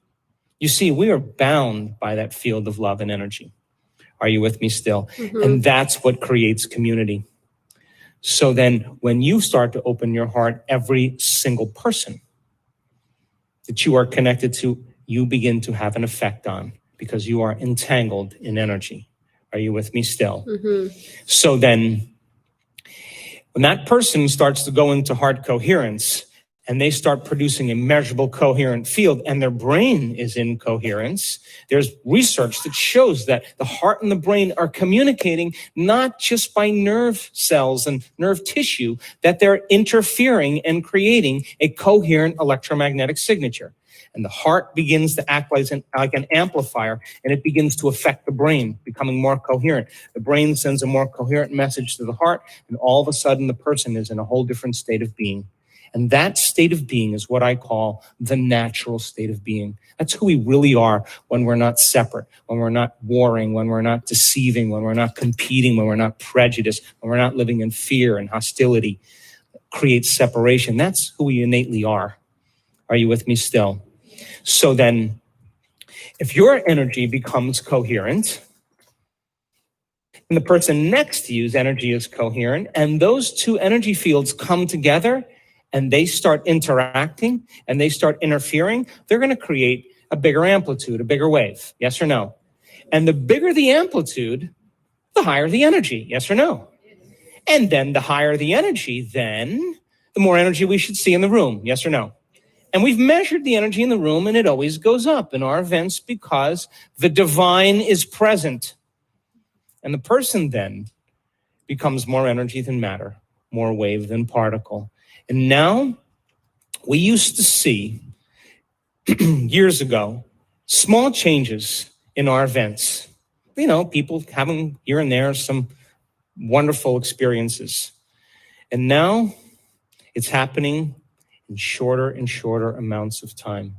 You see, we are bound by that field of love and energy. Are you with me still? Mm-hmm. And that's what creates community. So then when you start to open your heart, every single person that you are connected to, you begin to have an effect on because you are entangled in energy. Are you with me still? Mm-hmm. So then when that person starts to go into heart coherence and they start producing a measurable coherent field and their brain is in coherence, there's research that shows that the heart and the brain are communicating not just by nerve cells and nerve tissue, that they're interfering and creating a coherent electromagnetic signature. And the heart begins to act like an amplifier, and it begins to affect the brain, becoming more coherent. The brain sends a more coherent message to the heart, and all of a sudden the person is in a whole different state of being. And that state of being is what I call the natural state of being. That's who we really are when we're not separate, when we're not warring, when we're not deceiving, when we're not competing, when we're not prejudiced, when we're not living in fear and hostility. Creates separation. That's who we innately are. Are you with me still? So then, if your energy becomes coherent, and the person next to you's energy is coherent, and those two energy fields come together, and they start interacting, and they start interfering, they're going to create a bigger amplitude, a bigger wave, yes or no? And the bigger the amplitude, the higher the energy, yes or no? And then the higher the energy, then the more energy we should see in the room, yes or no? And we've measured the energy in the room, and it always goes up in our events because the divine is present. And the person then becomes more energy than matter, more wave than particle. And now we used to see years ago small changes in our events. You know, people having here and there some wonderful experiences. And now it's happening in shorter and shorter amounts of time.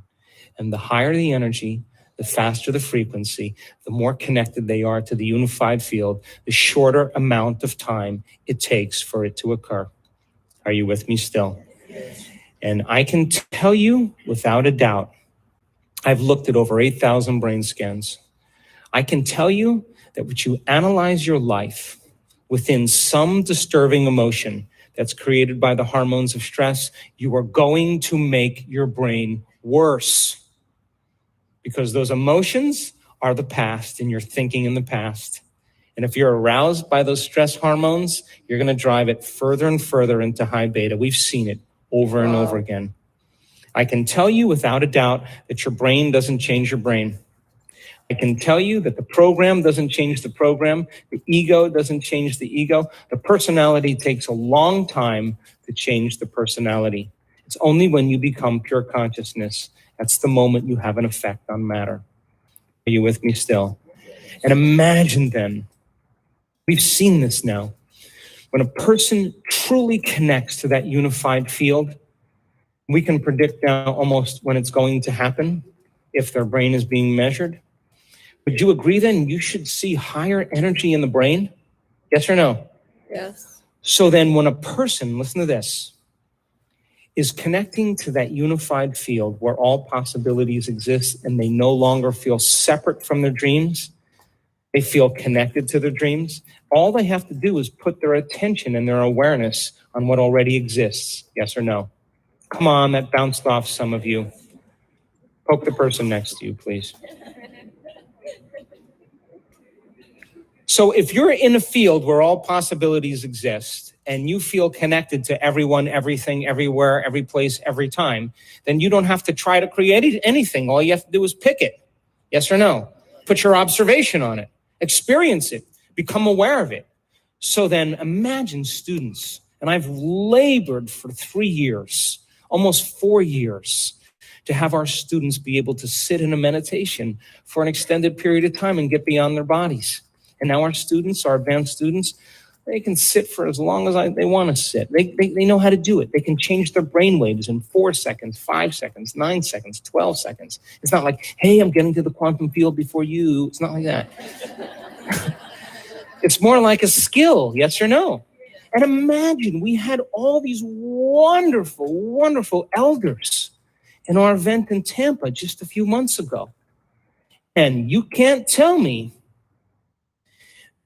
And the higher the energy, the faster the frequency, the more connected they are to the unified field, the shorter amount of time it takes for it to occur. Are you with me still? And I can tell you without a doubt, I've looked at over 8,000 brain scans. I can tell you that when you analyze your life within some disturbing emotion that's created by the hormones of stress, you are going to make your brain worse. Because those emotions are the past and you're thinking in the past. And if you're aroused by those stress hormones, you're going to drive it further and further into high beta. We've seen it over and over again. I can tell you without a doubt that your brain doesn't change your brain. I can tell you that the program doesn't change the program. The ego doesn't change the ego. The personality takes a long time to change the personality. It's only when you become pure consciousness. That's the moment you have an effect on matter. Are you with me still? And imagine then, we've seen this now, when a person truly connects to that unified field, we can predict now almost when it's going to happen if their brain is being measured. Would you agree then you should see higher energy in the brain? Yes or no? Yes. So then when a person, listen to this, is connecting to that unified field where all possibilities exist and they no longer feel separate from their dreams, they feel connected to their dreams, all they have to do is put their attention and their awareness on what already exists. Yes or no? Come on, that bounced off some of you. Poke the person next to you, please. So if you're in a field where all possibilities exist and you feel connected to everyone, everything, everywhere, every place, every time, then you don't have to try to create anything. All you have to do is pick it. Yes or no? Put your observation on it. Experience it. Become aware of it. So then imagine students, and I've labored for 3 years, almost 4 years, to have our students be able to sit in a meditation for an extended period of time and get beyond their bodies. And now our students, our advanced students, they can sit for as long as they want to sit. They know how to do it. They can change their brain waves in 4 seconds, 5 seconds, 9 seconds, 12 seconds. It's not like, hey, I'm getting to the quantum field before you. It's not like that. It's more like a skill, yes or no? And imagine we had all these wonderful, wonderful elders in our event in Tampa just a few months ago. And you can't tell me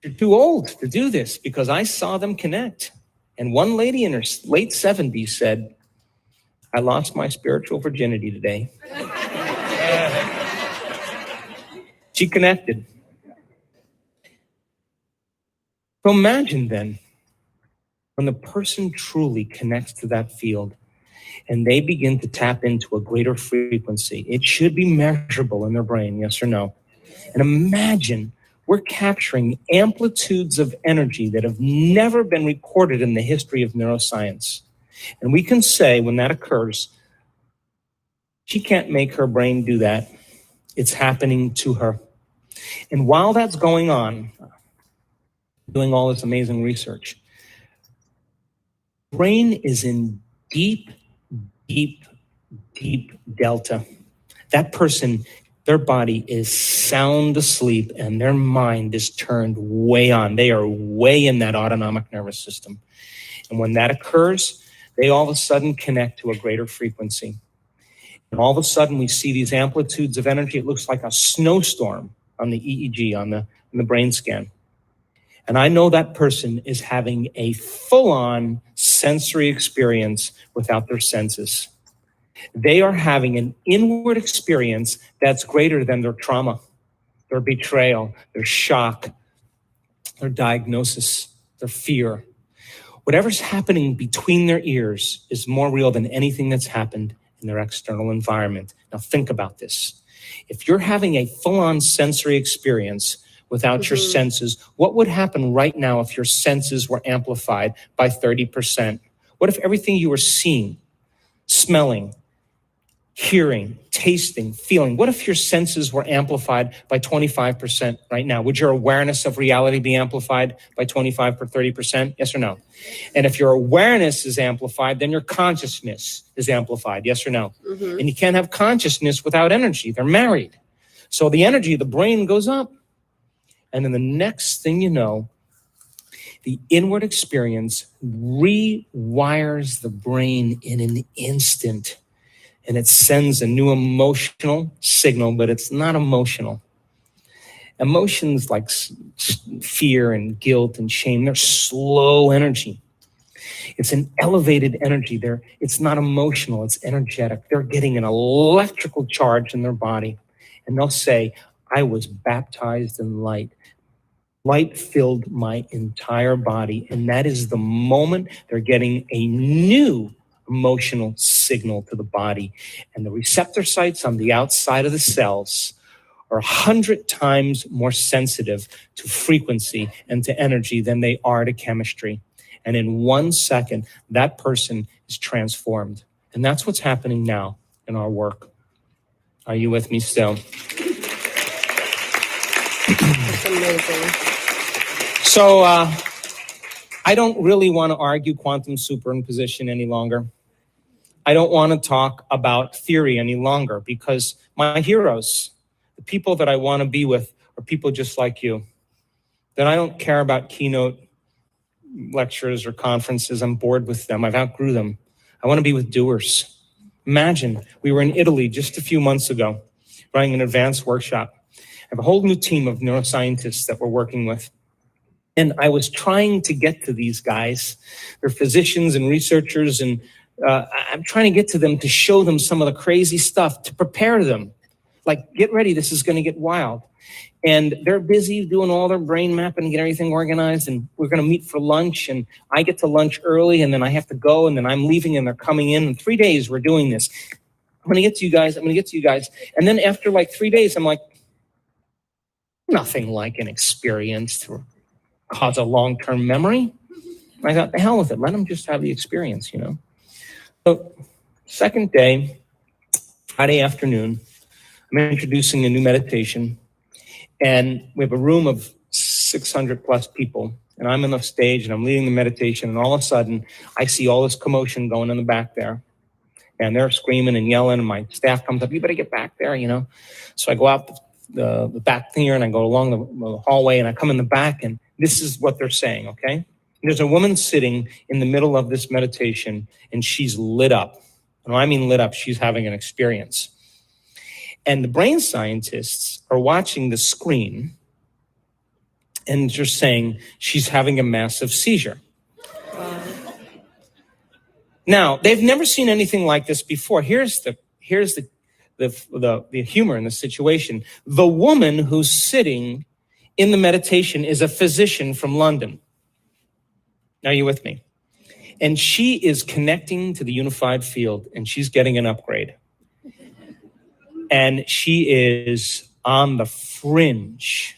you're too old to do this because I saw them connect. And one lady in her late 70s said, I lost my spiritual virginity today. She connected. So imagine then, when the person truly connects to that field and they begin to tap into a greater frequency, it should be measurable in their brain, yes or no? And imagine we're capturing amplitudes of energy that have never been recorded in the history of neuroscience. And we can say when that occurs, she can't make her brain do that. It's happening to her. And while that's going on, doing all this amazing research, brain is in deep, deep, deep delta. That person, their body is sound asleep and their mind is turned way on. They are way in that autonomic nervous system. And when that occurs, they all of a sudden connect to a greater frequency. And all of a sudden we see these amplitudes of energy. It looks like a snowstorm on the EEG, on the brain scan. And I know that person is having a full-on sensory experience without their senses. They are having an inward experience that's greater than their trauma, their betrayal, their shock, their diagnosis, their fear. Whatever's happening between their ears is more real than anything that's happened in their external environment. Now think about this. If you're having a full-on sensory experience without your senses, what would happen right now if your senses were amplified by 30%? What if everything you were seeing, smelling, hearing, tasting, feeling, what if your senses were amplified by 25% right now? Would your awareness of reality be amplified by 25 or 30%? Yes or no? And if your awareness is amplified, then your consciousness is amplified. Yes or no? And you can't have consciousness without energy. They're married. So the energy of the brain goes up. And then the next thing you know, the inward experience rewires the brain in an instant. And it sends a new emotional signal, but it's not emotional. Emotions like fear and guilt and shame, they're slow energy. It's an elevated energy. It's not emotional, it's energetic. They're getting an electrical charge in their body. And they'll say, I was baptized in light. Light filled my entire body. And that is the moment they're getting a new emotional signal to the body. And the receptor sites on the outside of the cells are 100 times more sensitive to frequency and to energy than they are to chemistry. And in 1 second, that person is transformed. And that's what's happening now in our work. Are you with me still? That's amazing. So I don't really want to argue quantum superimposition any longer. I don't want to talk about theory any longer because my heroes, the people that I want to be with, are people just like you. That I don't care about keynote lectures or conferences. I'm bored with them. I've outgrew them. I want to be with doers. Imagine we were in Italy just a few months ago running an advanced workshop. I have a whole new team of neuroscientists that we're working with. And I was trying to get to these guys. They're physicians and researchers, and I'm trying to get to them to show them some of the crazy stuff, to prepare them. Like, get ready, this is going to get wild. And they're busy doing all their brain mapping and get everything organized, and we're going to meet for lunch, and I get to lunch early, and then I have to go, and then I'm leaving, and they're coming in. In 3 days, we're doing this. I'm going to get to you guys. And then after like 3 days, I'm like, nothing like an experience to cause a long-term memory. I thought, the hell with it. Let them just have the experience, you know. So second day, Friday afternoon, I'm introducing a new meditation. And we have a room of 600 plus people. And I'm on the stage and I'm leading the meditation. And all of a sudden, I see all this commotion going in the back there. And they're screaming and yelling. And my staff comes up, you better get back there, you know. So I go out the back here and I go along the hallway and I come in the back and this is what they're saying, okay? There's a woman sitting in the middle of this meditation and she's lit up. And when I mean lit up, she's having an experience. And the brain scientists are watching the screen and just saying she's having a massive seizure. Now, they've never seen anything like this before. Here's the humor in the situation. The woman who's sitting in the meditation is a physician from London. Are you with me? And she is connecting to the unified field and she's getting an upgrade. And she is on the fringe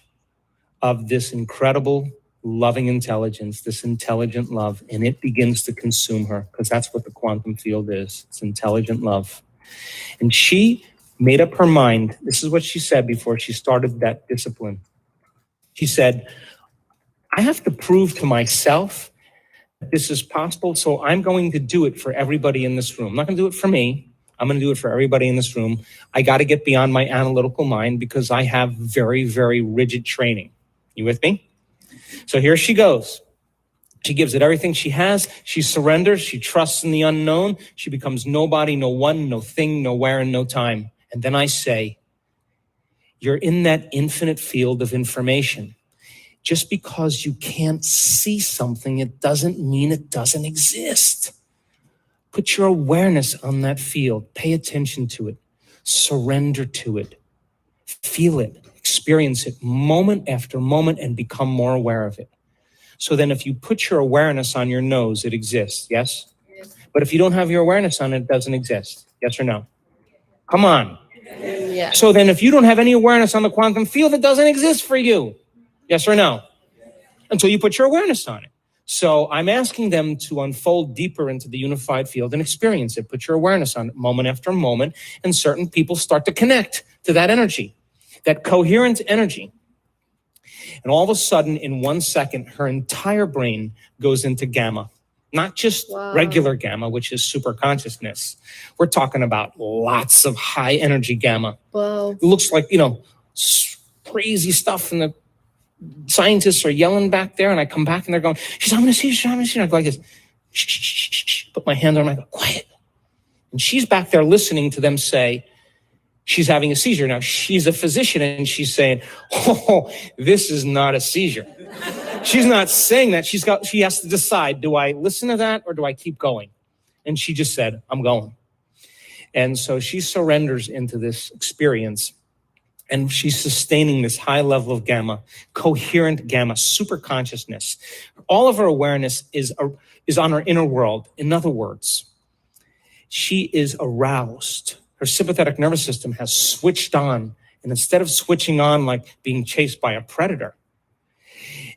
of this incredible loving intelligence, this intelligent love, and it begins to consume her because that's what the quantum field is. It's intelligent love. And she made up her mind. This is what she said before she started that discipline. She said, I have to prove to myself that this is possible, so I'm going to do it for everybody in this room. I'm not going to do it for me. I'm going to do it for everybody in this room. I got to get beyond my analytical mind because I have very, very rigid training. You with me? So here she goes. She gives it everything she has. She surrenders. She trusts in the unknown. She becomes nobody, no one, no thing, nowhere, and no time. And then I say, you're in that infinite field of information. Just because you can't see something, it doesn't mean it doesn't exist. Put your awareness on that field. Pay attention to it. Surrender to it. Feel it. Experience it moment after moment and become more aware of it. So then if you put your awareness on your nose, it exists, yes? Yes. But if you don't have your awareness on it, it doesn't exist. Yes or no? Come on. Yeah. So then if you don't have any awareness on the quantum field, it doesn't exist for you. Yes or no? Until you put your awareness on it. So I'm asking them to unfold deeper into the unified field and experience it. Put your awareness on it moment after moment, and certain people start to connect to that energy, that coherent energy. And all of a sudden, in 1 second, her entire brain goes into gamma. Not just regular gamma, which is super consciousness. We're talking about lots of high energy gamma. Wow. It looks like, crazy stuff, and the scientists are yelling back there, and I come back and they're going, she's having a seizure, having a seizure. I go like this, shh, shh, shh, shh, shh. Put my hand on her, I go, quiet. And she's back there listening to them say, she's having a seizure. Now, she's a physician, and she's saying, oh, this is not a seizure. She's not saying that. She has to decide, do I listen to that or do I keep going? And she just said, I'm going. And so she surrenders into this experience, and she's sustaining this high level of gamma, coherent gamma, super consciousness. All of her awareness is on her inner world. In other words, she is aroused. Her sympathetic nervous system has switched on. And instead of switching on like being chased by a predator,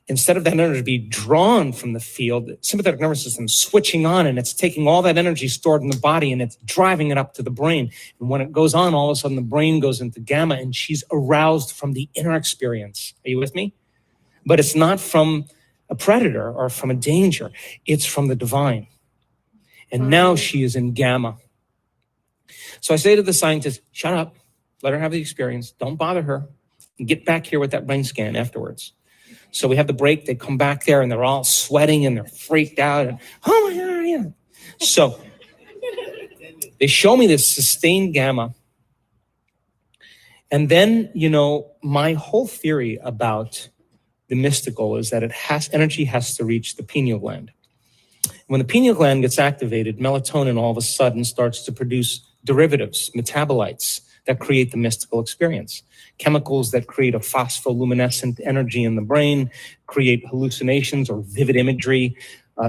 instead of that energy be drawn from the field, the sympathetic nervous system is switching on, and it's taking all that energy stored in the body and it's driving it up to the brain. And when it goes on, all of a sudden the brain goes into gamma, and she's aroused from the inner experience. Are you with me? But it's not from a predator or from a danger. It's from the divine. And now she is in gamma. So I say to the scientist, shut up, let her have the experience. Don't bother her. Get back here with that brain scan afterwards. So we have the break. They come back there, and they're all sweating, and they're freaked out. And, oh, my God, yeah. So they show me this sustained gamma. And then, my whole theory about the mystical is that energy has to reach the pineal gland. When the pineal gland gets activated, melatonin all of a sudden starts to produce derivatives, metabolites that create the mystical experience. Chemicals that create a phospholuminescent energy in the brain, create hallucinations or vivid imagery,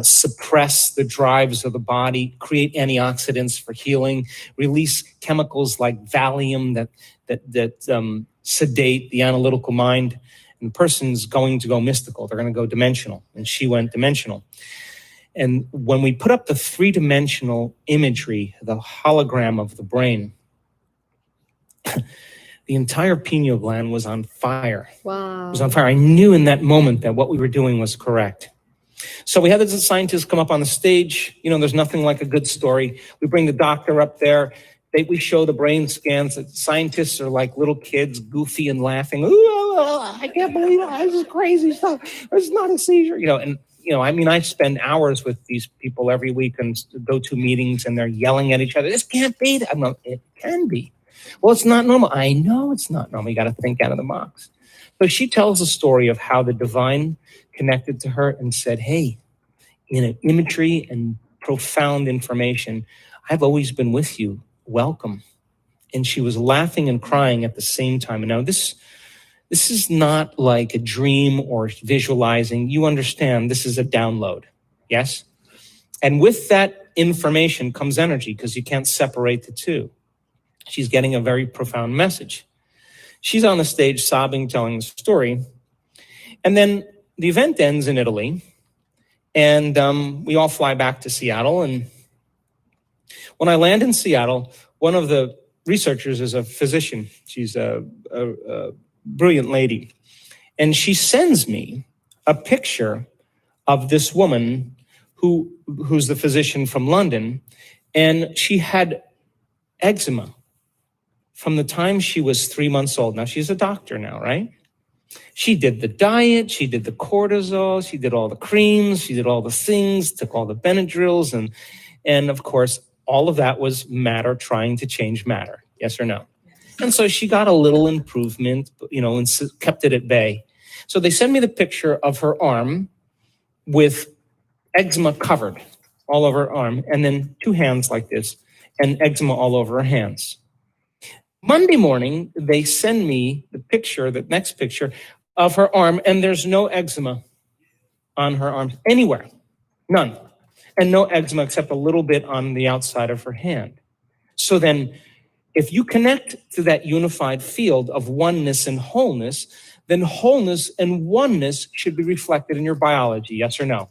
suppress the drives of the body, create antioxidants for healing, release chemicals like Valium that sedate the analytical mind. And the person's going to go mystical. They're going to go dimensional. And she went dimensional. And when we put up the three-dimensional imagery, the hologram of the brain, the entire pineal gland was on fire. Wow. It was on fire. I knew in that moment that what we were doing was correct. So we had the scientists come up on the stage. There's nothing like a good story. We bring the doctor up there. We show the brain scans. The scientists are like little kids, goofy and laughing. Ooh, I can't believe it. This is crazy stuff. It's not a seizure. I spend hours with these people every week and go to meetings, and they're yelling at each other. This can't be. I'm like, it can be. Well, it's not normal. I know it's not normal. You got to think out of the box. So she tells the story of how the divine connected to her and said, hey, in imagery and profound information, I've always been with you. Welcome. And she was laughing and crying at the same time. And now this is not like a dream or visualizing. You understand this is a download. Yes? And with that information comes energy, because you can't separate the two. She's getting a very profound message. She's on the stage sobbing, telling the story. And then the event ends in Italy. And we all fly back to Seattle. And when I land in Seattle, one of the researchers is a physician. She's a brilliant lady. And she sends me a picture of this woman who's the physician from London. And she had eczema from the time she was 3 months old. Now, she's a doctor now, right? She did the diet, she did the cortisol, she did all the creams, she did all the things, took all the Benadryls, and of course, all of that was matter trying to change matter, yes or no? And so she got a little improvement, and kept it at bay. So they sent me the picture of her arm with eczema covered all over her arm, and then two hands like this, and eczema all over her hands. Monday morning, they send me the next picture of her arm, and there's no eczema on her arm anywhere, none. And no eczema except a little bit on the outside of her hand. So then, if you connect to that unified field of oneness and wholeness, then wholeness and oneness should be reflected in your biology, yes or no?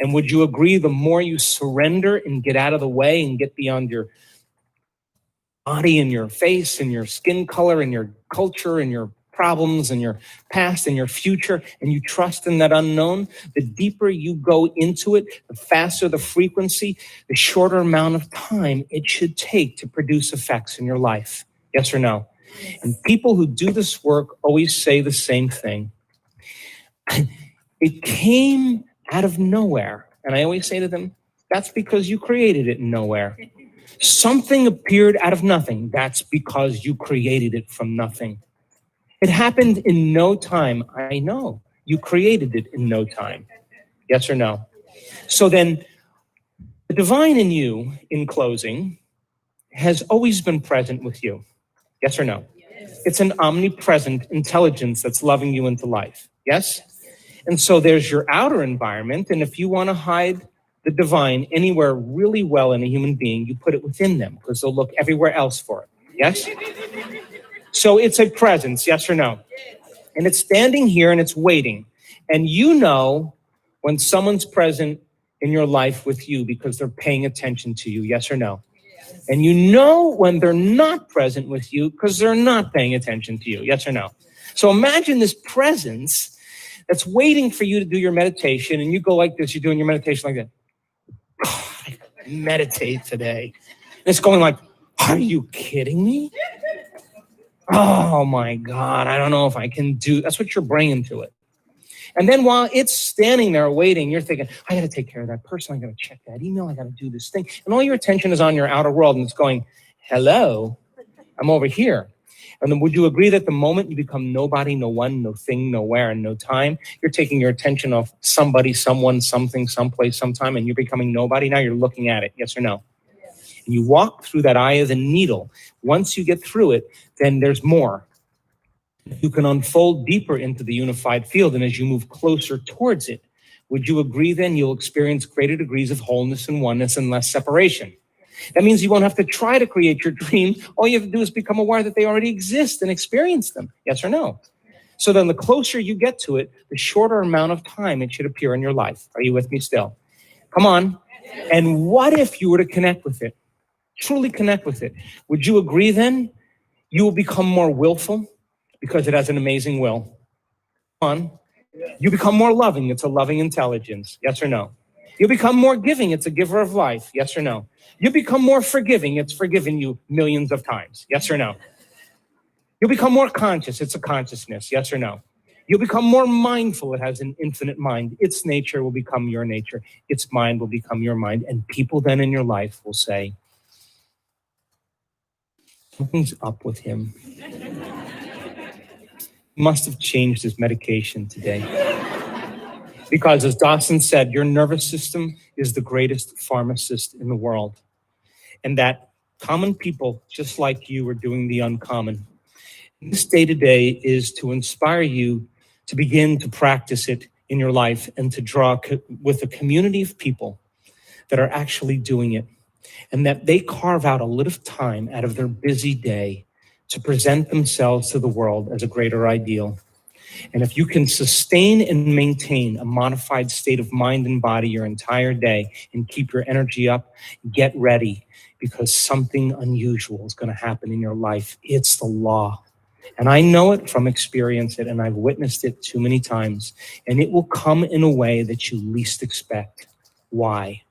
And would you agree the more you surrender and get out of the way and get beyond your body and your face and your skin color and your culture and your problems and your past and your future, and you trust in that unknown, the deeper you go into it, the faster the frequency, the shorter amount of time it should take to produce effects in your life. Yes or no? And people who do this work always say the same thing. It came out of nowhere. And I always say to them, that's because you created it in nowhere. Something appeared out of nothing. That's because you created it from nothing. It happened in no time. I know. You created it in no time. Yes or no? So then, the divine in you, in closing, has always been present with you. Yes or no? Yes. It's an omnipresent intelligence that's loving you into life. Yes? And so there's your outer environment. And if you want to hide the divine anywhere really well in a human being, you put it within them because they'll look everywhere else for it. Yes? So it's a presence, yes or no? And it's standing here and it's waiting. And you know when someone's present in your life with you because they're paying attention to you, yes or no? And you know when they're not present with you because they're not paying attention to you, yes or no? So imagine this presence that's waiting for you to do your meditation, and you go like this, you're doing your meditation like that. I meditate today. And it's going like, are you kidding me? Oh my God, I don't know if I can do, that's what you're bringing to it. And then while it's standing there waiting, you're thinking, I got to take care of that person. I got to check that email. I got to do this thing. And all your attention is on your outer world. And it's going, hello, I'm over here. And then would you agree that the moment you become nobody, no one, no thing, nowhere, and no time, you're taking your attention off somebody, someone, something, someplace, sometime, and you're becoming nobody? Now you're looking at it. Yes or no? Yes. And you walk through that eye of the needle. Once you get through it, then there's more. You can unfold deeper into the unified field. And as you move closer towards it, would you agree then you'll experience greater degrees of wholeness and oneness and less separation? That means you won't have to try to create your dream. All you have to do is become aware that they already exist and experience them. Yes or no? So then the closer you get to it, the shorter amount of time it should appear in your life. Are you with me still? Come on. And what if you were to connect with it? Truly connect with it. Would you agree then you will become more willful because it has an amazing will? Come on. You become more loving. It's a loving intelligence. Yes or no? You become more giving. It's a giver of life. Yes or no? You become more forgiving. It's forgiven you millions of times. Yes or no? You become more conscious. It's a consciousness. Yes or no? You become more mindful. It has an infinite mind. Its nature will become your nature. Its mind will become your mind. And people then in your life will say, something's up with him. He must have changed his medication today. Because as Dawson said, your nervous system is the greatest pharmacist in the world. And that common people, just like you, are doing the uncommon. This day-to-day is to inspire you to begin to practice it in your life and to draw with a community of people that are actually doing it, and that they carve out a little time out of their busy day to present themselves to the world as a greater ideal. And if you can sustain and maintain a modified state of mind and body your entire day and keep your energy up, get ready, because something unusual is going to happen in your life. It's the law. And I know it from experience, and I've witnessed it too many times. And it will come in a way that you least expect. Why?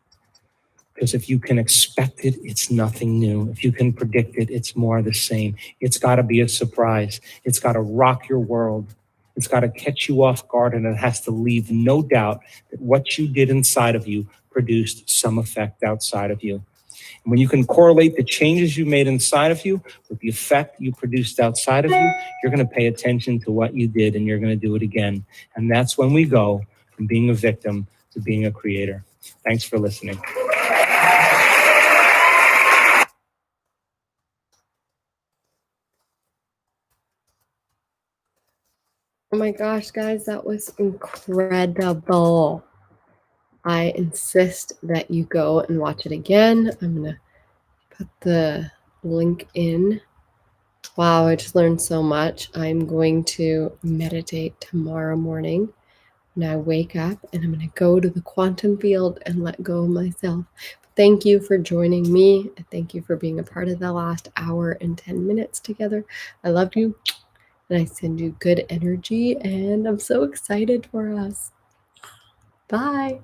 Because if you can expect it, it's nothing new. If you can predict it, it's more of the same. It's got to be a surprise. It's got to rock your world. It's got to catch you off guard, and it has to leave no doubt that what you did inside of you produced some effect outside of you. And when you can correlate the changes you made inside of you with the effect you produced outside of you, you're going to pay attention to what you did, and you're going to do it again. And that's when we go from being a victim to being a creator. Thanks for listening. Oh my gosh, guys, that was incredible. I insist that you go and watch it again. I'm going to put the link in. Wow, I just learned so much. I'm going to meditate tomorrow morning when I wake up, and I'm going to go to the quantum field and let go of myself. Thank you for joining me. Thank you for being a part of the last hour and 10 minutes together. I love you, and I send you good energy, and I'm so excited for us. Bye.